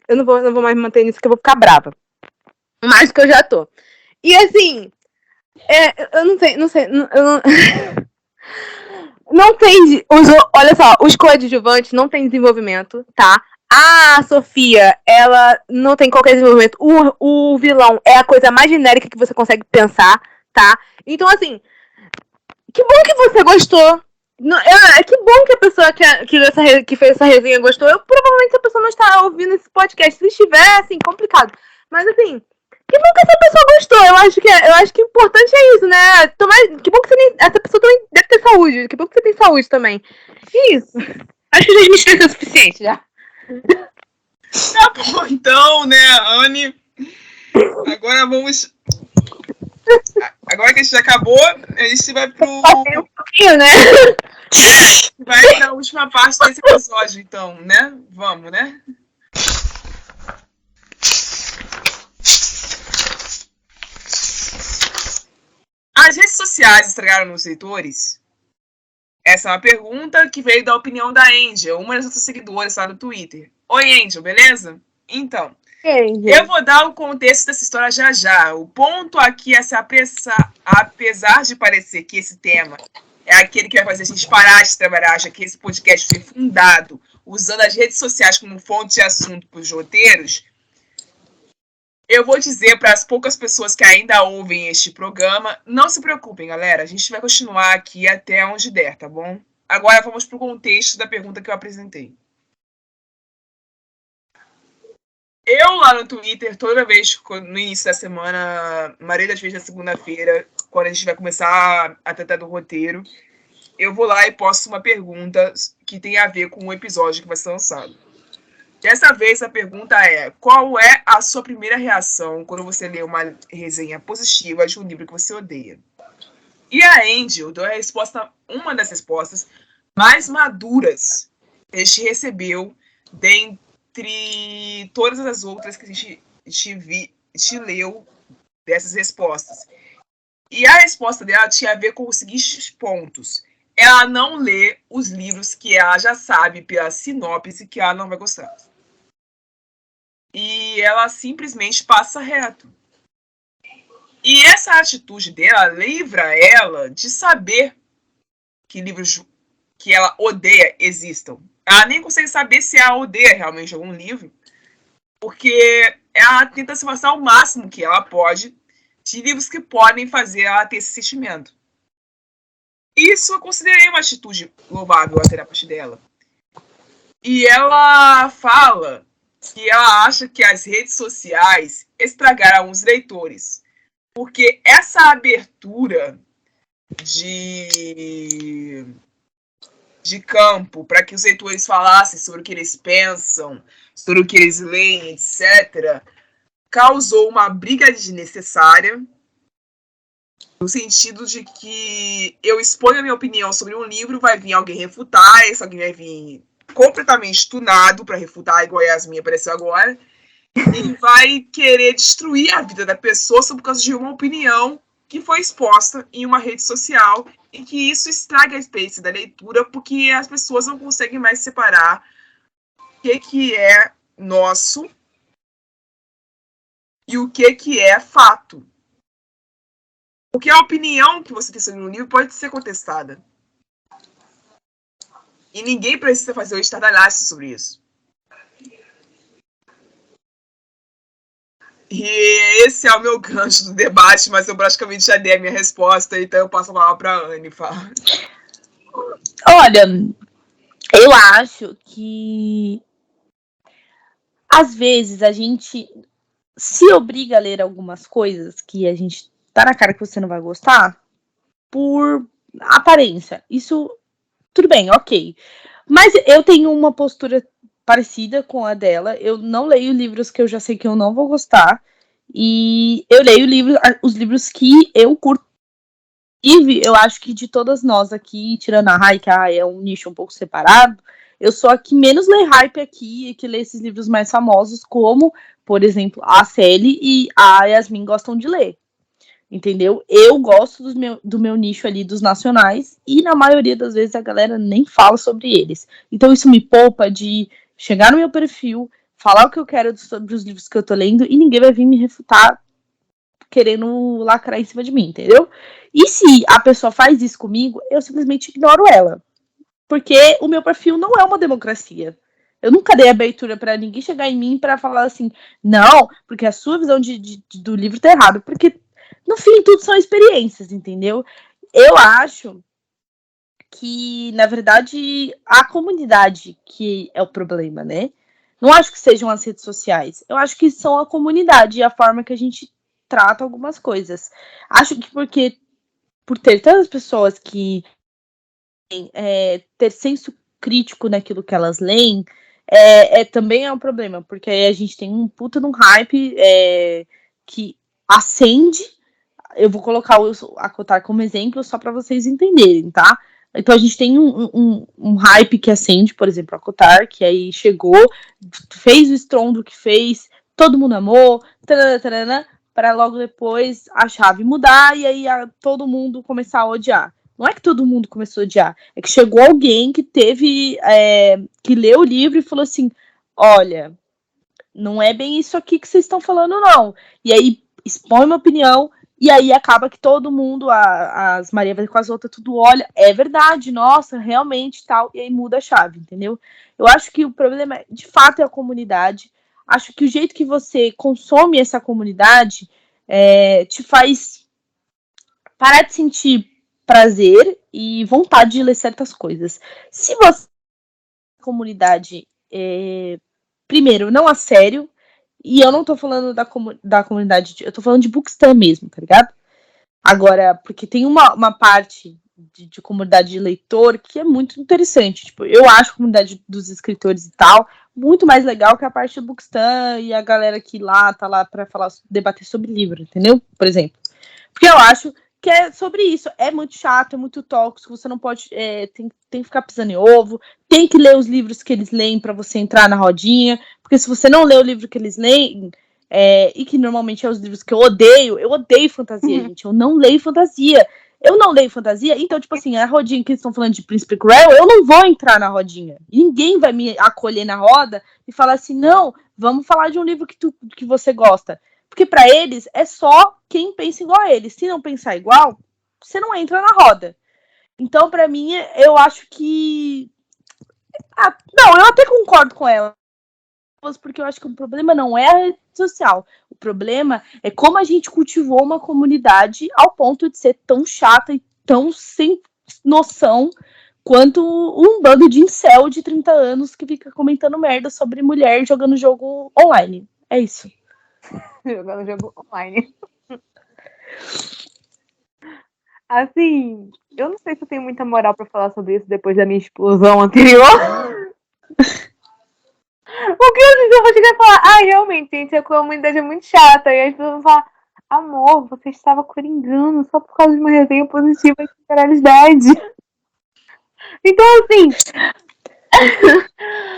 Eu não vou mais me manter nisso, que eu vou ficar brava. Mais do que eu já tô. E assim, eu não sei, eu não... Não tem... Olha só, os coadjuvantes não tem desenvolvimento, tá? A Sofia, ela não tem qualquer desenvolvimento. O vilão é a coisa mais genérica que você consegue pensar, tá? Então, assim, que bom que você gostou. Que bom que a pessoa que fez essa resenha gostou. Provavelmente essa pessoa não está ouvindo esse podcast. Se estiver, assim, complicado. Mas, assim, que bom que essa pessoa gostou. Eu acho que o importante é isso, né? Que bom que essa pessoa também deve ter saúde. Que bom que você tem saúde também. E isso. Acho que já me esqueceu o suficiente, já. Tá bom, então, né, Anne? Agora vamos... Agora que a gente já acabou, a gente vai pro... Um pouquinho, né? Vai pra última parte desse episódio, então, né? Vamos, né? As redes sociais estragaram os leitores? Essa é uma pergunta que veio da opinião da Angel, uma das nossas seguidoras lá no Twitter. Oi, Angel, beleza? Então, eu vou dar o contexto dessa história já já. O ponto aqui é se apressar, apesar de parecer que esse tema é aquele que vai fazer a gente parar de trabalhar, já que esse podcast foi fundado usando as redes sociais como fonte de assunto para os roteiros. Eu vou dizer para as poucas pessoas que ainda ouvem este programa, não se preocupem, galera. A gente vai continuar aqui até onde der, tá bom? Agora vamos para o contexto da pergunta que eu apresentei. Eu lá no Twitter, toda vez, no início da semana, maioria das vezes na segunda-feira, quando a gente vai começar a tratar do roteiro, eu vou lá e posto uma pergunta que tem a ver com o episódio que vai ser lançado. Dessa vez a pergunta é: qual é a sua primeira reação quando você lê uma resenha positiva de um livro que você odeia? E a Angel deu a resposta, uma das respostas mais maduras que a gente recebeu dentre todas as outras que a gente leu dessas respostas. E a resposta dela tinha a ver com os seguintes pontos. Ela não lê os livros que ela já sabe pela sinopse que ela não vai gostar. E ela simplesmente passa reto. E essa atitude dela livra ela de saber que livros que ela odeia existam. Ela nem consegue saber se ela odeia realmente algum livro, porque ela tenta se afastar ao máximo que ela pode de livros que podem fazer ela ter esse sentimento. Isso eu considerei uma atitude louvável até da parte dela. E ela fala que ela acha que as redes sociais estragaram os leitores, porque essa abertura de campo para que os leitores falassem sobre o que eles pensam, sobre o que eles leem, etc., causou uma briga desnecessária, no sentido de que eu exponho a minha opinião sobre um livro, vai vir alguém refutar, esse alguém vai vir completamente tunado para refutar, igual a Yasmin apareceu agora, e vai querer destruir a vida da pessoa só por causa de uma opinião que foi exposta em uma rede social, e que isso estraga a experiência da leitura, porque as pessoas não conseguem mais separar o que é nosso e o que é fato. Porque a opinião que você tem sobre um livro pode ser contestada. E ninguém precisa fazer um estardalhaço sobre isso. E esse é o meu gancho do debate, mas eu praticamente já dei a minha resposta, então eu passo a palavra para a Anne falar. Olha, eu acho que às vezes a gente se obriga a ler algumas coisas que a gente tá na cara que você não vai gostar por aparência. Isso, tudo bem, ok. Mas eu tenho uma postura parecida com a dela. Eu não leio livros que eu já sei que eu não vou gostar. E eu leio os livros que eu curto. E eu acho que de todas nós aqui, tirando a Rai, que é um nicho um pouco separado, eu sou a que menos lê hype aqui e que lê esses livros mais famosos, como, por exemplo, a Celi e a Yasmin gostam de ler. Entendeu? Eu gosto do meu nicho ali dos nacionais e na maioria das vezes a galera nem fala sobre eles. Então isso me poupa de chegar no meu perfil, falar o que eu quero sobre os livros que eu tô lendo e ninguém vai vir me refutar querendo lacrar em cima de mim, entendeu? E se a pessoa faz isso comigo, eu simplesmente ignoro ela. Porque o meu perfil não é uma democracia. Eu nunca dei abertura para ninguém chegar em mim para falar assim, não, porque a sua visão do livro tá errado. Porque, no fim, tudo são experiências, entendeu? Eu acho que, na verdade, a comunidade que é o problema, né? Não acho que sejam as redes sociais. Eu acho que são a comunidade e a forma que a gente trata algumas coisas. Acho que por ter tantas pessoas que ter senso crítico naquilo que elas leem também é um problema, porque aí a gente tem um puta num hype que acende. Eu vou colocar a Cotar como exemplo só para vocês entenderem, tá? Então a gente tem um hype que acende, por exemplo, a Cotar, que aí chegou, fez o estrondo que fez, todo mundo amou, para logo depois a chave mudar e aí todo mundo começar a odiar. Não é que todo mundo começou a odiar, é que chegou alguém que que leu o livro e falou assim, olha, não é bem isso aqui que vocês estão falando, não. E aí expõe uma opinião, e aí acaba que todo mundo, as Maria vai com as outras, tudo olha, é verdade, nossa, realmente, tal, e aí muda a chave, entendeu? Eu acho que o problema, de fato, é a comunidade. Acho que o jeito que você consome essa comunidade te faz parar de sentir prazer e vontade de ler certas coisas. Se você comunidade primeiro, não a sério, e eu não tô falando da comunidade, eu tô falando de Bookstam mesmo, tá ligado? Agora, porque tem uma parte de comunidade de leitor que é muito interessante. Tipo, eu acho a comunidade dos escritores e tal muito mais legal que a parte do Bookstam e a galera que tá lá pra debater sobre livro, entendeu? Por exemplo. Porque eu acho que é sobre isso. É muito chato, é muito tóxico, você não pode. Tem que ficar pisando em ovo, tem que ler os livros que eles leem para você entrar na rodinha. Porque se você não lê o livro que eles leem, e que normalmente é os livros que eu odeio fantasia, gente. Eu não leio fantasia. Eu não leio fantasia, então, tipo assim, a rodinha que eles estão falando de Príncipe Cruel, eu não vou entrar na rodinha. Ninguém vai me acolher na roda e falar assim, não, vamos falar de um livro que você gosta. Porque para eles é só quem pensa igual a eles. Se não pensar igual, você não entra na roda. Então, para mim, eu acho que... não, eu até concordo com ela. Porque eu acho que o problema não é a rede social. O problema é como a gente cultivou uma comunidade ao ponto de ser tão chata e tão sem noção quanto um bando de incel de 30 anos que fica comentando merda sobre mulher jogando jogo online. É isso. Jogando jogo online. Assim, eu não sei se eu tenho muita moral pra falar sobre isso depois da minha explosão anterior. Porque eu vou chegar e falar, realmente, gente, a comunidade é muito chata. E as pessoas vão falar, amor, você estava coringando só por causa de uma resenha positiva de liberalidade. Então, assim...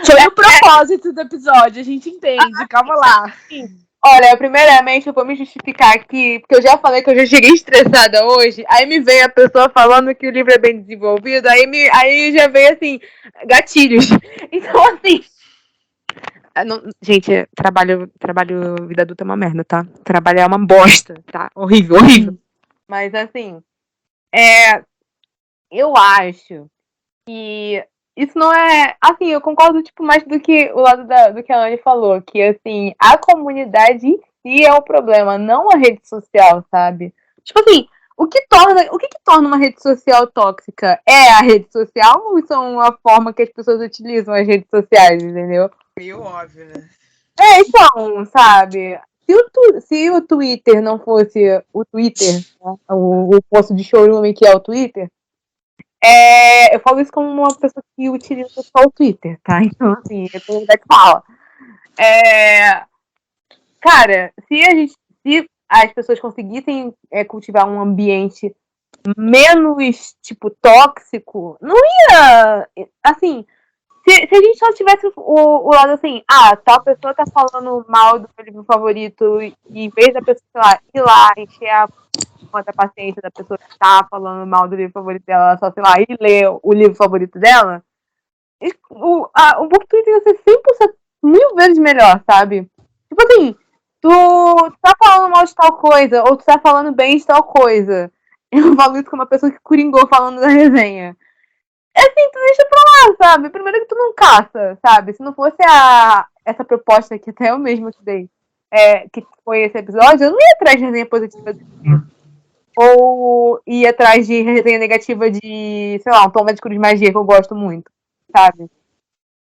Foi o propósito do episódio, a gente entende, calma lá. Olha, primeiramente eu vou me justificar aqui, porque eu já falei que eu já cheguei estressada hoje, aí me vem a pessoa falando que o livro é bem desenvolvido, aí já vem assim, gatilhos. Então, assim... gente, trabalho, vida adulta é uma merda, tá? Trabalhar é uma bosta, tá? Horrível. Mas, assim, eu acho que isso não é... Assim, eu concordo, tipo, mais do que o lado do que a Anne falou, que, assim, a comunidade em si é o problema, não a rede social, sabe? Tipo assim, o que torna uma rede social tóxica? É a rede social ou são a forma que as pessoas utilizam as redes sociais, entendeu? Meio óbvio, né? Então, sabe? Se o Twitter não fosse o Twitter, né? o posto de chorume que é o Twitter, Eu falo isso como uma pessoa que utiliza só o Twitter, tá? Então, assim, eu tenho que falar. Cara, se as pessoas conseguissem cultivar um ambiente menos, tipo, tóxico, não ia, assim, se a gente só tivesse o lado assim, tal pessoa tá falando mal do meu livro favorito, e em vez da pessoa, sei lá, ir lá, encher a paciência da pessoa que tá falando mal do livro favorito dela, ela só, sei lá, ir ler o livro favorito dela, o BookTuber ia ser 100% 1000 vezes melhor, sabe? Tipo assim, tu tá falando mal de tal coisa, ou tu tá falando bem de tal coisa. Eu falo isso com uma pessoa que coringou falando da resenha. Assim, tu deixa pra lá, sabe? Primeiro que tu não caça, sabe? Se não fosse essa proposta que até eu mesma te dei, que foi esse episódio, eu não ia atrás de resenha positiva desse livro. Ou ia atrás de resenha negativa de, sei lá, um Tom Médico de Magia, que eu gosto muito, sabe?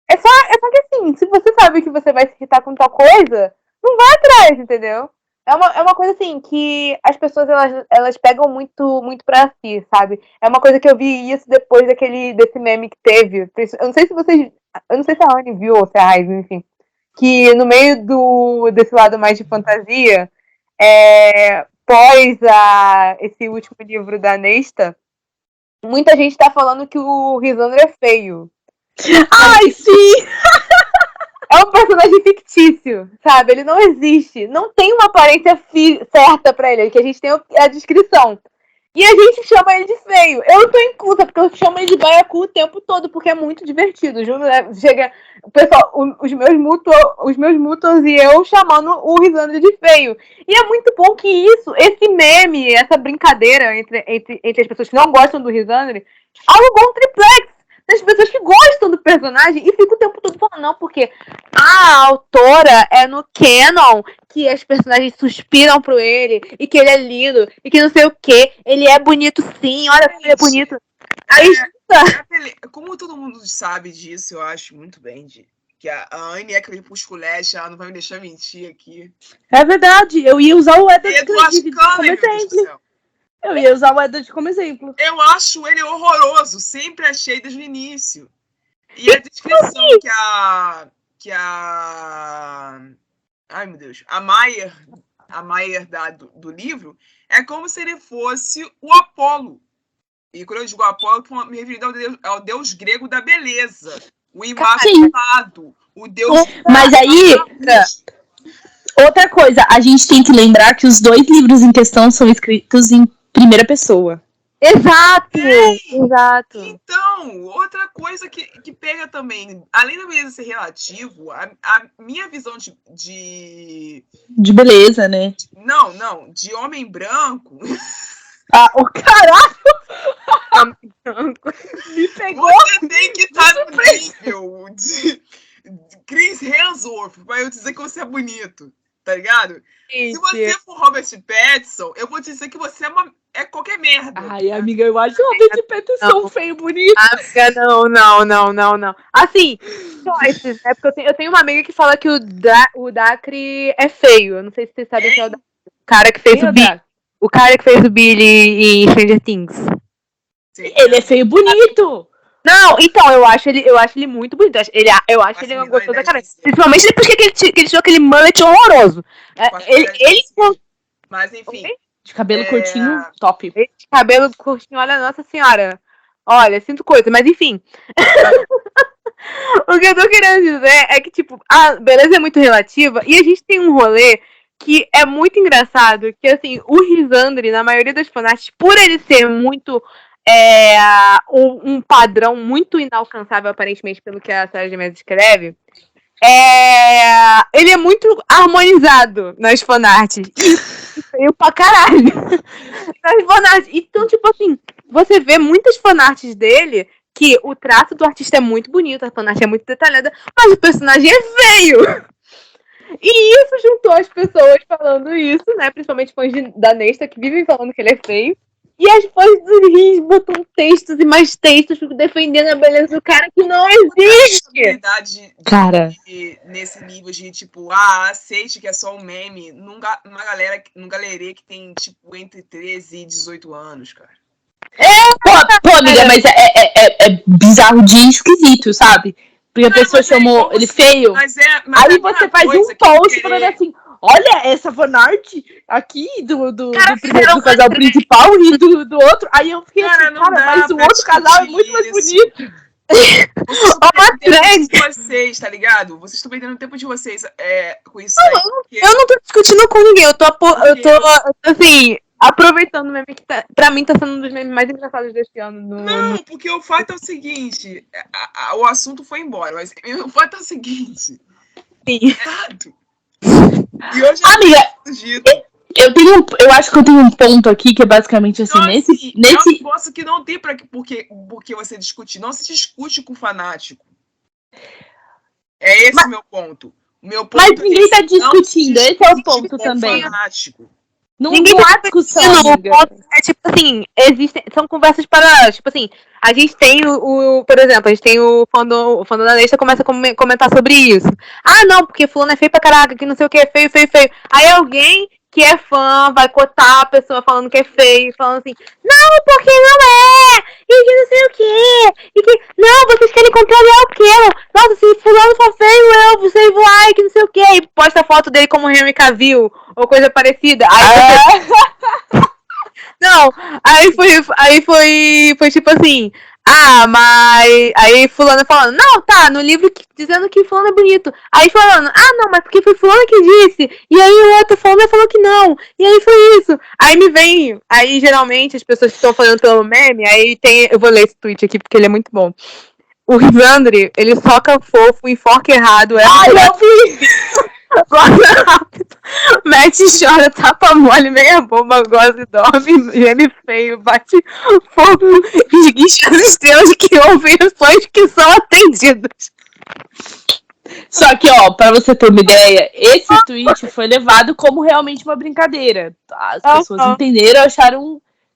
É só que assim, se você sabe que você vai se irritar com tal coisa, não vai atrás, entendeu? É uma coisa assim que as pessoas elas pegam muito pra si, sabe? É uma coisa que eu vi isso depois desse meme que teve. Eu não sei se vocês. Eu não sei se a Anne viu ou se a Raiz, enfim. Que no meio desse lado mais de fantasia, pós esse último livro da Nesta, muita gente tá falando que o Rhisandro é feio. Ai, sim! É um personagem fictício, sabe? Ele não existe. Não tem uma aparência certa pra ele, que a gente tem a descrição. E a gente chama ele de feio. Eu tô inclusa, porque eu chamo ele de baiacu o tempo todo, porque é muito divertido. Juro, chega o pessoal, os meus mutos e eu chamando o Rhisandro de feio. E é muito bom que esse meme, essa brincadeira entre as pessoas que não gostam do Rhisandro, alugou um triplex das pessoas que gostam do personagem e ficam o tempo todo falando, não, porque a autora é no canon que as personagens suspiram pro ele e que ele é lindo e que não sei o que. Ele é bonito sim, olha como ele é bonito. Aí, como todo mundo sabe disso, eu acho muito bem, que a Anne é crepusculeste, ela não vai me deixar mentir aqui. É verdade, eu ia usar o Edward como exemplo. Eu ia usar o Edward como exemplo. Eu acho ele horroroso, sempre achei desde o início. E a descrição que a ai meu Deus, a Maier do livro é como se ele fosse o Apolo. E quando eu digo Apolo, eu me refiro ao deus grego da beleza, o imaculado, o deus. Mas aí, outra coisa, a gente tem que lembrar que os 2 livros em questão são escritos em primeira pessoa. Exato! Exato. Então, outra coisa que pega também, além da beleza ser relativo, a minha visão de beleza, né? Não, de homem branco. O caralho! Me pegou! Você tem que estar no nível de Chris Hemsworth pra eu dizer que você é bonito, tá ligado? Se você for Robert Pattinson, eu vou dizer que você é qualquer merda. Ai, amiga, eu acho o Robert Pattinson feio, bonito. Amiga, não. Assim, choices, né? Porque eu tenho uma amiga que fala que o Dacre é feio. Eu não sei se vocês sabem que é o Dacre. O cara que fez o Billy. O cara que fez o Billy em Stranger Things. Sim. Ele é feio bonito. Não, então, eu acho ele muito bonito. Eu acho ele gostoso da cara. Principalmente depois que ele tirou aquele mullet horroroso. Mas, enfim. De cabelo curtinho, top. Ele de cabelo curtinho, olha, nossa senhora. Olha, sinto coisa, mas enfim. O que eu tô querendo dizer é que, tipo, a beleza é muito relativa e a gente tem um rolê que é muito engraçado, que, assim, o Rhisandri, na maioria das fanarts, por ele ser muito... um padrão muito inalcançável, aparentemente, pelo que a Sarah J. Maas escreve, ele é muito harmonizado nas fanarts. E feio pra caralho. Nas fanarts. Então, tipo assim, você vê muitas fanarts dele que o traço do artista é muito bonito, a fanart é muito detalhada, mas o personagem é feio. E isso juntou as pessoas falando isso, né? Principalmente fãs da Nesta, que vivem falando que ele é feio. E as fãs do Riz botam textos e mais textos defendendo a beleza do cara que não existe. Cara. Nesse nível de, tipo, aceite que é só um num galerê que tem, tipo, entre 13 e 18 anos, cara. Pô, amiga, mas é bizarro de esquisito, sabe? Porque a pessoa chamou ele feio. Mas Aí você faz um post falando assim: olha essa fanart aqui do casal principal e do outro. Aí eu fiquei assim, mas o outro casal é muito mais bonito. Vocês, tá ligado? Vocês estão perdendo o tempo de vocês com isso aí. Eu não tô discutindo com ninguém, eu tô assim, aproveitando o meme que pra mim tá sendo um dos memes mais engraçados deste ano. Não, porque o fato é o seguinte, o assunto foi embora, mas o fato é o seguinte. Sim. E hoje amiga, eu acho que eu tenho um ponto aqui que é basicamente assim, nesse... Eu posso que não tem porque você discutir. Não se discute com fanático. É esse o meu ponto. Mas ninguém tá discutindo, esse é o ponto também. Fanático. Não há discussão, amiga. É tipo assim, são conversas paralelas. Tipo assim, a gente tem por exemplo, a gente tem o fandom da Nesta começa a comentar sobre isso. Ah, não, porque fulano é feio pra caraca, que não sei o que, é feio. Aí alguém que é fã vai cotar a pessoa falando que é feio, falando assim, não, porque não é, e que não sei o que, e que, não, vocês querem contrariar o quê? Nossa, se fulano for feio, eu save like, não sei o que, e posta a foto dele como Henry Cavill, ou coisa parecida. Aí não, aí foi tipo assim, mas aí fulano falando, não, tá, no livro dizendo que fulano é bonito. Aí falando, não, mas porque foi fulano que disse. E aí o outro falou que não. E aí foi isso. Aí geralmente as pessoas que estão falando pelo meme, eu vou ler esse tweet aqui porque ele é muito bom. O Risandre, ele soca fofo, enfoca errado. Eu vi! Gosta rápido, mete e chora, tapa mole, meia bomba, goza e dorme, geme feio, bate fogo, esguicha as estrelas que ouvem os sonhos que são atendidos. Só que, pra você ter uma ideia, esse tweet foi levado como realmente uma brincadeira. As pessoas entenderam,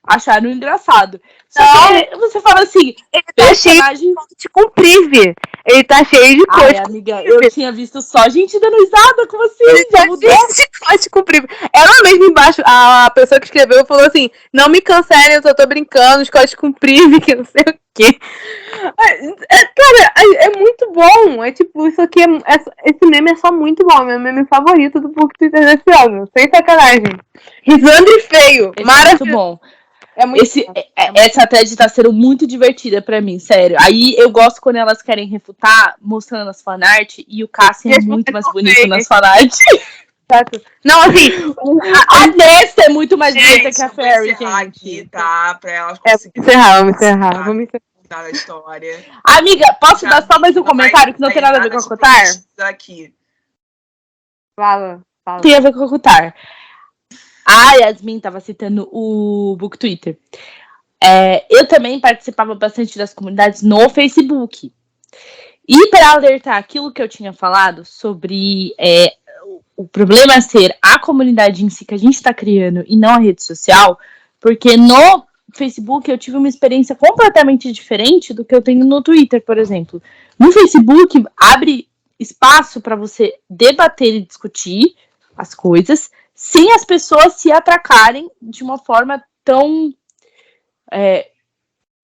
acharam engraçado. Só que você fala assim, ele tá cheio de comprive. Ele tá cheio de coisa. Ai, amiga, eu tinha visto só gente dando risada, como assim? Ele tá cheio de coisa comprive. Ela mesma embaixo, a pessoa que escreveu falou assim, não me cancelem, eu só tô brincando, os códigos comprive, que não sei o quê. Cara, é muito bom. É tipo, isso aqui esse meme é só muito bom. É meu meme favorito do Twitter desse ano. Sem sacanagem. Risandre feio. Maravilhoso. Muito bom. Essa thread tá sendo muito divertida pra mim, sério. Aí eu gosto quando elas querem refutar, mostrando as fanart, e o Cassian é muito mais bonito nas fanart. Não, assim, a Nesta é muito mais bonita que a Fairy, gente. Aqui, tá? Pra elas conseguirem vamos encerrar. da história. Amiga, posso dar só mais um comentário que não tem nada a ver com a Cotar? Aqui. Fala. Tem a ver com a Cotar. A Yasmin estava citando o Book Twitter. Eu também participava bastante das comunidades no Facebook. E para alertar aquilo que eu tinha falado sobre o problema ser a comunidade em si que a gente está criando e não a rede social, porque no Facebook eu tive uma experiência completamente diferente do que eu tenho no Twitter, por exemplo. No Facebook abre espaço para você debater e discutir as coisas sem as pessoas se atracarem de uma forma tão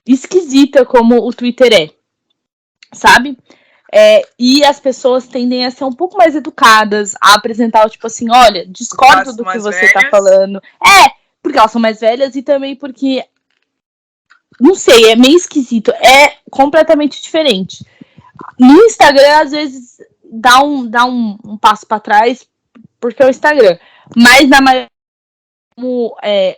esquisita como o Twitter é, sabe? E as pessoas tendem a ser um pouco mais educadas, a apresentar, tipo assim, olha, discordo do que você tá falando. Porque elas são mais velhas e também porque, não sei, é meio esquisito, é completamente diferente. No Instagram, às vezes, dá um passo para trás, porque é o Instagram. Mas na maioria, como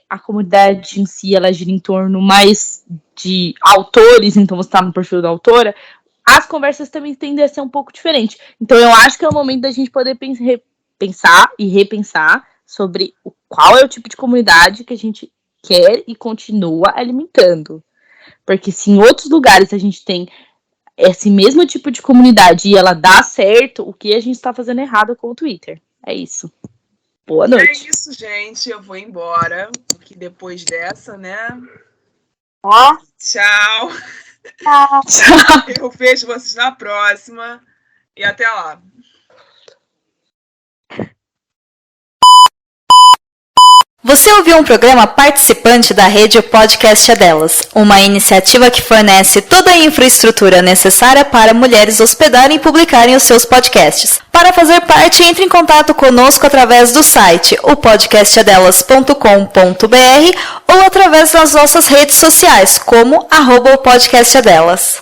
a comunidade em si, ela gira em torno mais de autores, então você tá no perfil da autora, as conversas também tendem a ser um pouco diferentes. Então eu acho que é o momento da gente poder pensar e repensar sobre qual é o tipo de comunidade que a gente quer e continua alimentando. Porque se em outros lugares a gente tem esse mesmo tipo de comunidade e ela dá certo, o que a gente está fazendo errado com o Twitter? É isso. Boa noite. É isso, gente. Eu vou embora. Porque depois dessa, né? Tchau. Tchau. Eu vejo vocês na próxima. E até lá. Você ouviu um programa participante da rede Podcast é Delas, uma iniciativa que fornece toda a infraestrutura necessária para mulheres hospedarem e publicarem os seus podcasts. Para fazer parte, entre em contato conosco através do site opodcastadelas.com.br ou através das nossas redes sociais, como @opodcastadelas.